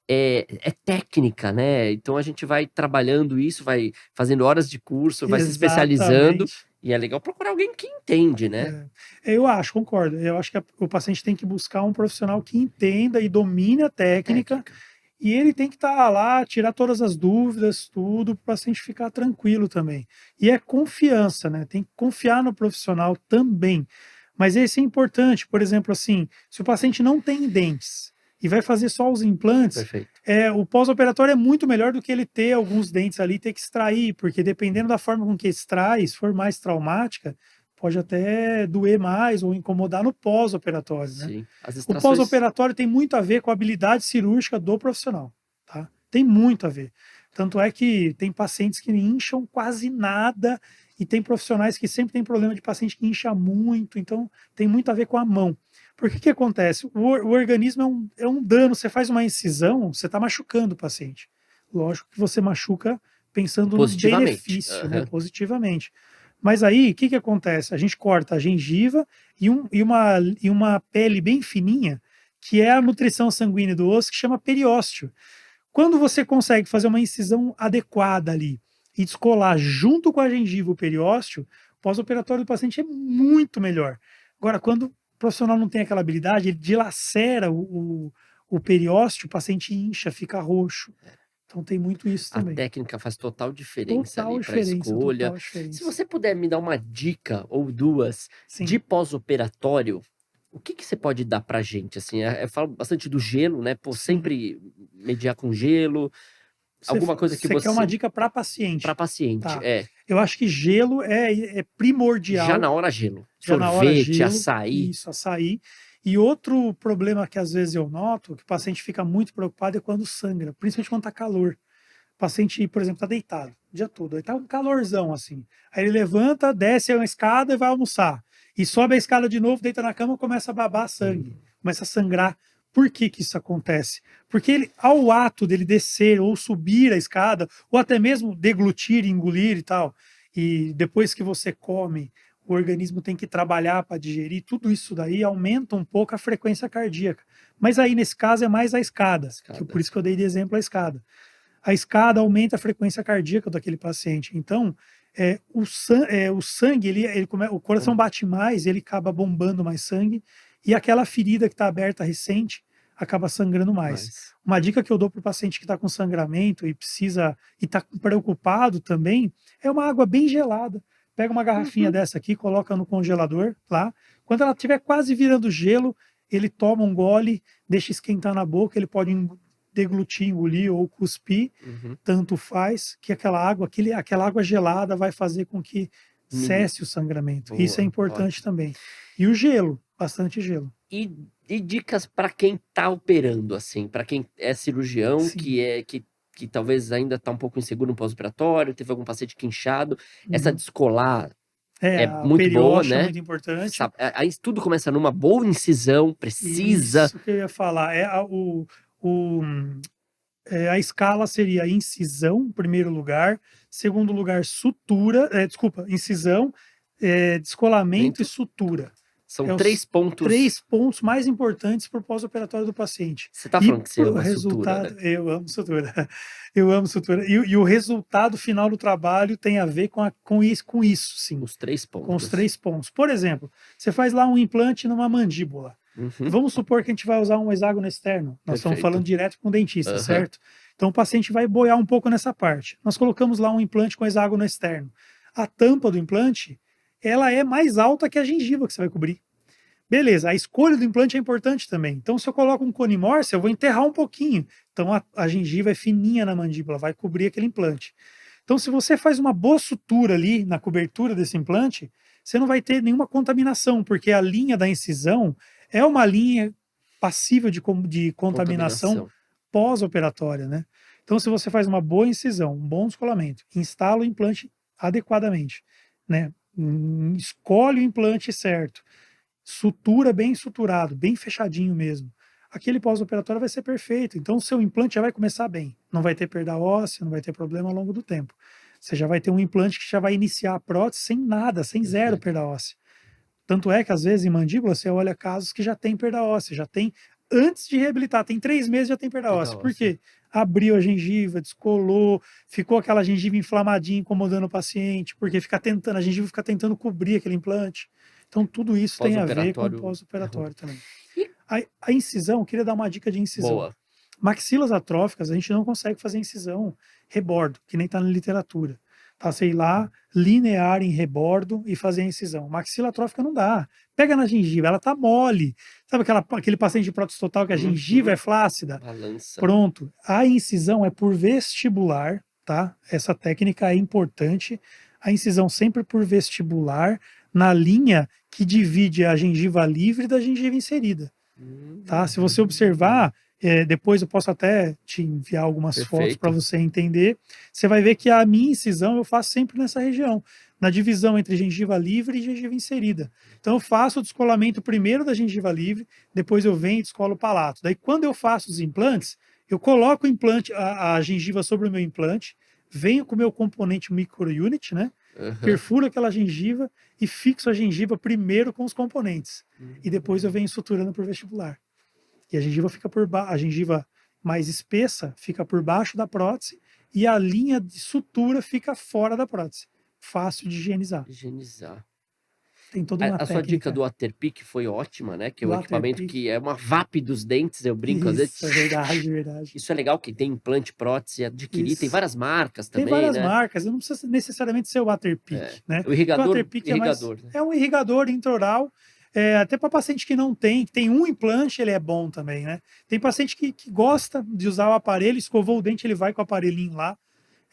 É, É técnica, né, então a gente vai trabalhando isso, vai fazendo horas de curso, vai se especializando, exatamente. e é legal procurar alguém que entende, né. É. Eu acho, concordo. Eu acho que o paciente tem que buscar um profissional que entenda e domine a técnica, Técnica. e ele tem que estar lá, tirar todas as dúvidas, tudo, para o paciente ficar tranquilo também. E é confiança, né? Tem que confiar no profissional também. Mas esse é importante, por exemplo, assim, se o paciente não tem dentes e vai fazer só os implantes, Perfeito. o pós-operatório é muito melhor do que ele ter alguns dentes ali e ter que extrair, porque dependendo da forma com que extrai, se for mais traumática, pode até doer mais ou incomodar no pós-operatório, né? Sim, as O extrações. pós-operatório tem muito a ver com a habilidade cirúrgica do profissional, tá? Tem muito a ver. Tanto é que tem pacientes que incham quase nada e tem profissionais que sempre tem problema de paciente que incha muito, então tem muito a ver com a mão. Porque que acontece? O organismo é um dano, você faz uma incisão, você está machucando o paciente. Lógico que você machuca pensando no Positivamente. benefício, né, positivamente. Mas aí, o que que acontece? A gente corta a gengiva e uma pele bem fininha, que é a nutrição sanguínea do osso, que chama periósteo. Quando você consegue fazer uma incisão adequada ali e descolar junto com a gengiva o periósteo, o pós-operatório do paciente é muito melhor. Agora, quando o profissional não tem aquela habilidade, ele dilacera o periósteo, o paciente incha, fica roxo. Então tem muito isso A também. técnica faz total diferença Total ali para a diferença, escolha. total Se diferença. você puder me dar uma dica ou duas de Sim. pós-operatório, o que que você pode dar pra gente, assim? Eu falo bastante do gelo, né, pô, Sim. sempre mediar com gelo, alguma coisa que Você quer uma você dica para pra paciente. paciente, Tá. Eu acho que gelo é já primordial, na hora gelo, já na hora sorvete, gelo, açaí. isso, açaí. E outro problema que às vezes eu noto, que o paciente fica muito preocupado, é quando sangra, principalmente quando tá calor. O paciente, por exemplo, tá deitado o dia todo, aí tá um calorzão assim. Aí ele levanta, desce uma escada e vai almoçar. E sobe a escada de novo, deita na cama, começa a babar sangue, começa a sangrar. Por que que isso acontece? Porque ele, ao ato dele descer ou subir a escada, ou até mesmo deglutir, engolir e tal, e depois que você come, o organismo tem que trabalhar para digerir, tudo isso daí aumenta um pouco a frequência cardíaca. Mas aí, nesse caso, é mais a escada, por isso que eu dei de exemplo a escada. A escada aumenta a frequência cardíaca daquele paciente. Então, o sangue, o coração bate mais, ele acaba bombando mais sangue, e aquela ferida que está aberta recente acaba sangrando mais. Mas Uma dica que eu dou para o paciente que está com sangramento e precisa, e está preocupado também, é uma água bem gelada. Pega uma garrafinha dessa aqui, coloca no congelador lá. Quando ela estiver quase virando gelo, ele toma um gole, deixa esquentar na boca, ele pode deglutir, engolir ou cuspir, tanto faz, que aquela água gelada vai fazer com que cesse o sangramento. Isso é boa, importante ótimo. também. E o gelo, bastante gelo. E dicas para quem tá operando, assim, para quem é cirurgião, Sim. que talvez ainda tá um pouco inseguro no pós-operatório, teve algum paciente que inchado, essa Uhum. descolar é A muito boa, periósteo é né? muito importante. Aí tudo começa numa boa incisão, precisa. Isso que eu ia falar. A escala seria incisão, em primeiro lugar. Segundo lugar, sutura. Desculpa, incisão, descolamento e sutura. São É os 3 pontos. 3 pontos mais importantes para o pós-operatório do paciente. Você tá E falando que você para o ama sutura, resultado, né? eu amo sutura. Eu amo sutura. E o resultado final do trabalho tem a ver com isso, sim. Os 3 Com os pontos. 3 pontos. Por exemplo, você faz lá um implante numa mandíbula. Vamos supor que a gente vai usar um hexágono externo. Nós estamos Perfeito. falando direto com o dentista, certo? Então o paciente vai boiar um pouco nessa parte. Nós colocamos lá um implante com hexágono externo. A tampa do implante, ela é mais alta que a gengiva que você vai cobrir. Beleza, a escolha do implante é importante também. Então, se eu coloco um cone Morse, eu vou enterrar um pouquinho. Então, a gengiva é fininha na mandíbula, vai cobrir aquele implante. Então, se você faz uma boa sutura ali na cobertura desse implante, você não vai ter nenhuma contaminação, porque a linha da incisão é uma linha passível de contaminação pós-operatória, né? Então, se você faz uma boa incisão, um bom descolamento, instala o implante adequadamente, né? Escolhe o implante certo, sutura bem suturado, bem fechadinho mesmo. Aquele pós-operatório vai ser perfeito. Então, o seu implante já vai começar bem. Não vai ter perda óssea, não vai ter problema ao longo do tempo. Você já vai ter um implante que já vai iniciar a prótese sem nada, sem zero perda óssea. Tanto é que, às vezes, em mandíbula, você olha casos que já tem perda óssea, já tem, antes de reabilitar, tem 3 meses já tem perda óssea. Por quê? Abriu a gengiva, descolou, ficou aquela gengiva inflamadinha, incomodando o paciente, porque a gengiva fica tentando cobrir aquele implante. Então, tudo isso tem a ver com o pós-operatório também. A incisão, eu queria dar uma dica de incisão. Boa. Maxilas atróficas, a gente não consegue fazer incisão rebordo, que nem está na literatura. Tá, sei lá, linear em rebordo e fazer a incisão. Maxila atrófica não dá. Pega na gengiva, ela tá mole. Sabe aquele paciente de prótese total que a gengiva é flácida? Balança. Pronto. A incisão é por vestibular, tá? Essa técnica é importante. A incisão sempre por vestibular, na linha que divide a gengiva livre da gengiva inserida. Tá? Se você observar, depois eu posso até te enviar algumas fotos para Perfeito. você entender. Você vai ver que a minha incisão eu faço sempre nessa região, na divisão entre gengiva livre e gengiva inserida. Então eu faço o descolamento primeiro da gengiva livre, depois eu venho e descolo o palato. Daí quando eu faço os implantes, eu coloco o implante, a gengiva sobre o meu implante, venho com o meu componente microunit, né? Aham. Perfuro aquela gengiva e fixo a gengiva primeiro com os componentes. E depois eu venho suturando por vestibular. E a gengiva fica a gengiva mais espessa fica por baixo da prótese e a linha de sutura fica fora da prótese. Fácil de higienizar. Higienizar. Tem toda uma A sua dica técnica do Waterpik foi ótima, né, que é do um equipamento Waterpik. que é uma VAP dos dentes, eu brinco às vezes. Isso, é verdade, verdade. Isso é legal, que tem implante, prótese, adquirir, tem Isso. várias marcas Tem também, várias né. marcas, não precisa necessariamente ser o Waterpik, né? O O irrigador Waterpik irrigador, né. é um irrigador intraoral, até para paciente que não tem, que tem um implante, ele é bom também, né? Tem paciente que gosta de usar o aparelho, escovou o dente, ele vai com o aparelhinho lá.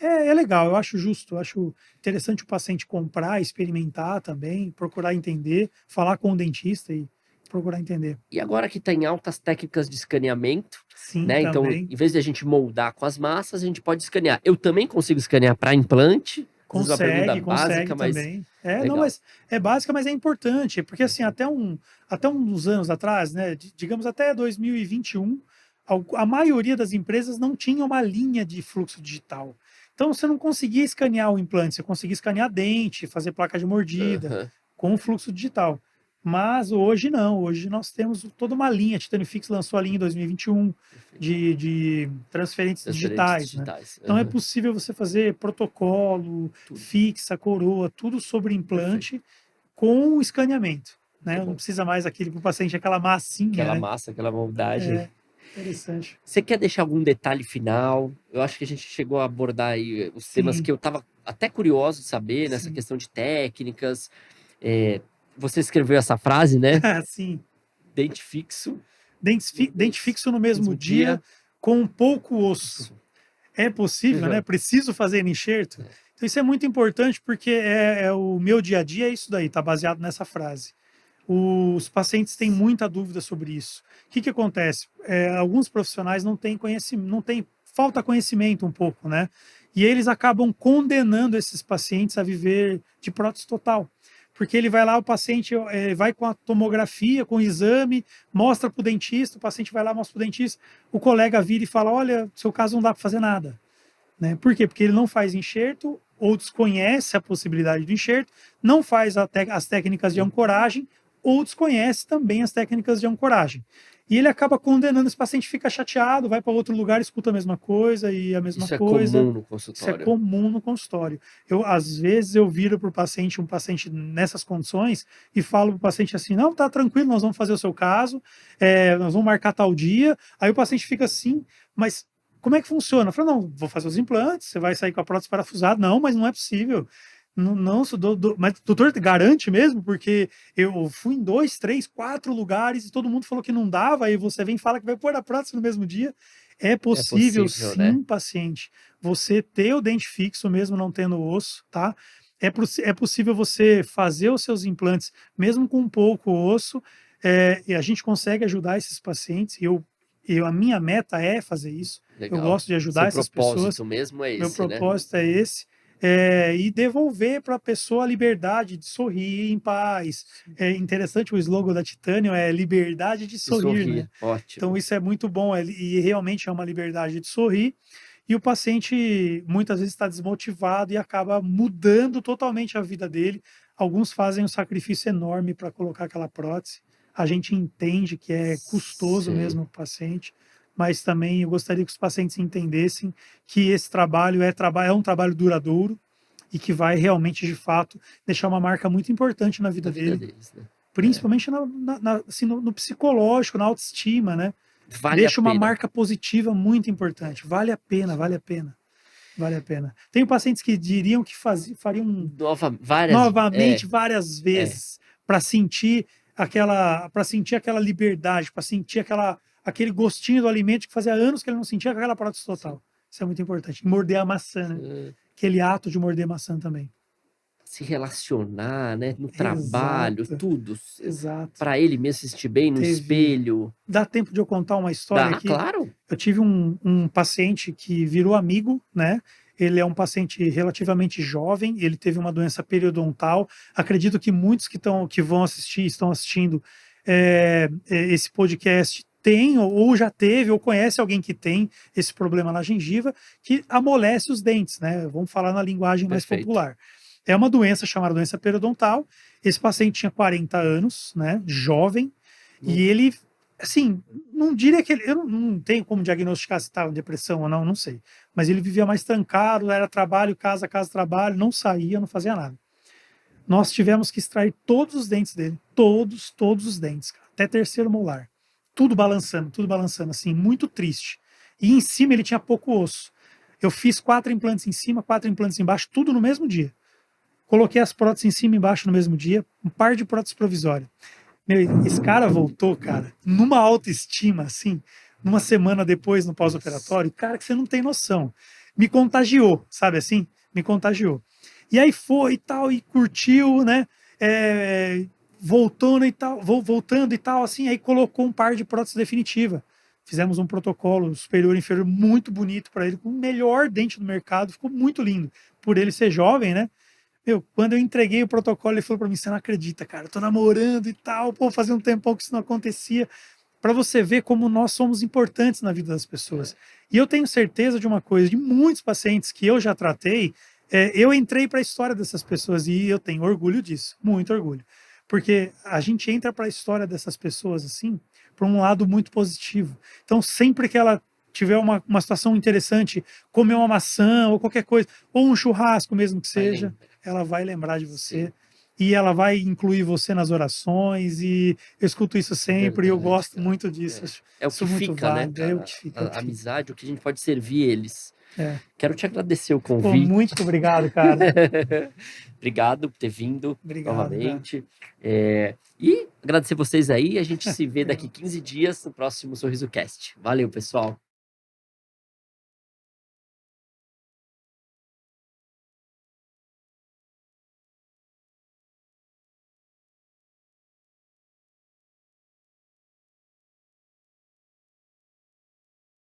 É legal, eu acho justo, eu acho interessante o paciente comprar, experimentar também, procurar entender, falar com o dentista e procurar entender. E agora que está em altas técnicas de escaneamento, Sim, né, então também. em vez de a gente moldar com as massas, a gente pode escanear. Eu também consigo escanear para implante, às vezes uma pergunta Consegue básica, mas também. Não, legal. mas é básica, mas é importante, porque assim, até uns anos atrás, né, digamos até 2021, a maioria das empresas não tinha uma linha de fluxo digital. Então você não conseguia escanear o implante, você conseguia escanear dente, fazer placa de mordida Aham, com o fluxo digital. Mas hoje não, hoje nós temos toda uma linha. A Titânio Fix lançou a linha em 2021 perfeito. de transferentes Transferentes digitais, né? digitais. Então é Aham, possível você fazer protocolo, tudo. fixa, coroa, tudo sobre Perfeito. implante com escaneamento, Muito né? Não bom. precisa mais aquele para o paciente aquela massinha, Aquela né? massa, aquela moldagem. Interessante. Você quer deixar algum detalhe final? Eu acho que a gente chegou a abordar aí os temas Sim, que eu estava até curioso de saber, nessa sim, questão de técnicas. Você escreveu essa frase, né? sim. Dente fixo Dente fixo no mesmo mesmo dia dia. com pouco osso. Isso. É possível, né? Aham. Preciso fazer enxerto? Então isso é muito importante porque é o meu dia a dia é isso daí, tá baseado nessa frase. Os pacientes têm muita dúvida sobre isso. O que acontece? Alguns profissionais não têm conhecimento, falta conhecimento um pouco, né? E eles acabam condenando esses pacientes a viver de prótese total. Porque ele vai lá, o paciente vai com a tomografia, com o exame, mostra para o dentista, o paciente vai lá, mostra para o dentista, o colega vira e fala: olha, seu caso não dá para fazer nada. Né? Por quê? Porque ele não faz enxerto ou desconhece a possibilidade do enxerto, não faz as técnicas de ancoragem ou desconhece também as técnicas de ancoragem. E ele acaba condenando, esse paciente fica chateado, vai para outro lugar, escuta a mesma coisa e a mesma Isso é coisa. comum no Isso é consultório. comum no consultório. Às vezes, eu viro para o paciente, um paciente nessas condições, e falo para o paciente assim: não, tá tranquilo, nós vamos fazer o seu caso, nós vamos marcar tal dia. Aí o paciente fica assim, mas como é que funciona? Eu falo: não, vou fazer os implantes, você vai sair com a prótese parafusada. Não, mas não é possível. Não, não mas o doutor garante mesmo, porque eu fui em 2, 3, 4 lugares e todo mundo falou que não dava, aí você vem e fala que vai pôr a prótese no mesmo dia. É É possível, possível, né? sim, paciente, você ter o dente fixo mesmo não tendo osso, tá? É possível você fazer os seus implantes mesmo com pouco osso, e a gente consegue ajudar esses pacientes. A minha meta é fazer isso. Eu Legal. gosto de Seu ajudar essas pessoas. propósito mesmo é Meu esse, né? propósito é esse. E devolver para a pessoa a liberdade de sorrir em paz. É interessante, o slogan da Titanium é liberdade de De sorrir, né? sorrir. Então Ótimo. isso é muito bom, e realmente é uma liberdade de sorrir. E o paciente muitas vezes está desmotivado e acaba mudando totalmente a vida dele. Alguns fazem um sacrifício enorme para colocar aquela prótese. A gente entende que é custoso Sei. mesmo para o paciente, mas também eu gostaria que os pacientes entendessem que esse trabalho é um trabalho duradouro e que vai realmente, de fato, deixar uma marca muito importante na Da vida vida dele, deles, né? É. principalmente assim, no psicológico, na autoestima, né? Vale a Deixa uma pena. marca positiva muito importante. Vale a pena, vale a pena, vale a pena. Tenho pacientes que diriam que fariam Várias. novamente várias É. vezes para sentir aquela liberdade, para sentir aquele gostinho do alimento que fazia anos que ele não sentia com aquela prótese Sim. total. Isso é muito importante. E morder a maçã, né? Aquele ato de morder maçã também. se relacionar, né? No trabalho, Exato, tudo. exato. Para ele mesmo se sentir bem no Teve. espelho. Dá tempo de eu contar uma história Dá, aqui? claro. Eu tive um paciente que virou amigo, né? Ele é um paciente relativamente jovem, ele teve uma doença periodontal. Acredito que muitos que vão assistir, estão assistindo esse podcast tem ou já teve ou conhece alguém que tem esse problema na gengiva que amolece os dentes, né? Vamos falar na linguagem mais Perfeito. popular. É uma doença chamada doença periodontal. Esse paciente tinha 40 anos, né? Jovem, e ele, assim, não diria que ele, eu não tenho como diagnosticar se estava em depressão ou não, não sei. Mas ele vivia mais trancado, era trabalho, casa, casa, trabalho, não saía, não fazia nada. Nós tivemos que extrair todos os dentes dele, todos os dentes, cara, até terceiro molar. Tudo balançando, assim, muito triste. E em cima ele tinha pouco osso. Eu fiz 4 implantes em cima, 4 implantes embaixo, tudo no mesmo dia. Coloquei as próteses em cima e embaixo no mesmo dia, um par de próteses provisórias. Meu, esse cara voltou, cara, numa autoestima, assim, numa semana depois no pós-operatório, cara, que você não tem noção. Me contagiou, sabe assim? Me contagiou. E aí foi e tal, e curtiu, né? Voltando e tal, assim, aí colocou um par de prótese definitiva. Fizemos um protocolo superior e inferior muito bonito para ele, com o melhor dente do mercado, ficou muito lindo. Por ele ser jovem, né? Meu, quando eu entreguei o protocolo, ele falou para mim: você não acredita, cara, eu tô namorando e tal, pô, fazia um tempão que isso não acontecia. Para você ver como nós somos importantes na vida das pessoas. E eu tenho certeza de uma coisa, de muitos pacientes que eu já tratei, eu entrei para a história dessas pessoas e eu tenho orgulho disso, muito orgulho. Porque a gente entra para a história dessas pessoas assim, por um lado muito positivo. Então, sempre que ela tiver uma situação interessante, comer uma maçã ou qualquer coisa, ou um churrasco mesmo que seja, ela vai lembrar de você. Sim. E ela vai incluir você nas orações, e eu escuto isso sempre, e eu Verdade, gosto cara. muito disso. É o Acho que muito fica, né, válido, é o cara? que fica, é o A que fica. amizade, o que a gente pode servir eles. É. Quero te agradecer o Pô, convite. muito obrigado, cara. Obrigado por ter vindo Obrigado, novamente. E agradecer vocês aí. A gente se vê daqui 15 dias no próximo Sorriso Cast. Valeu, pessoal.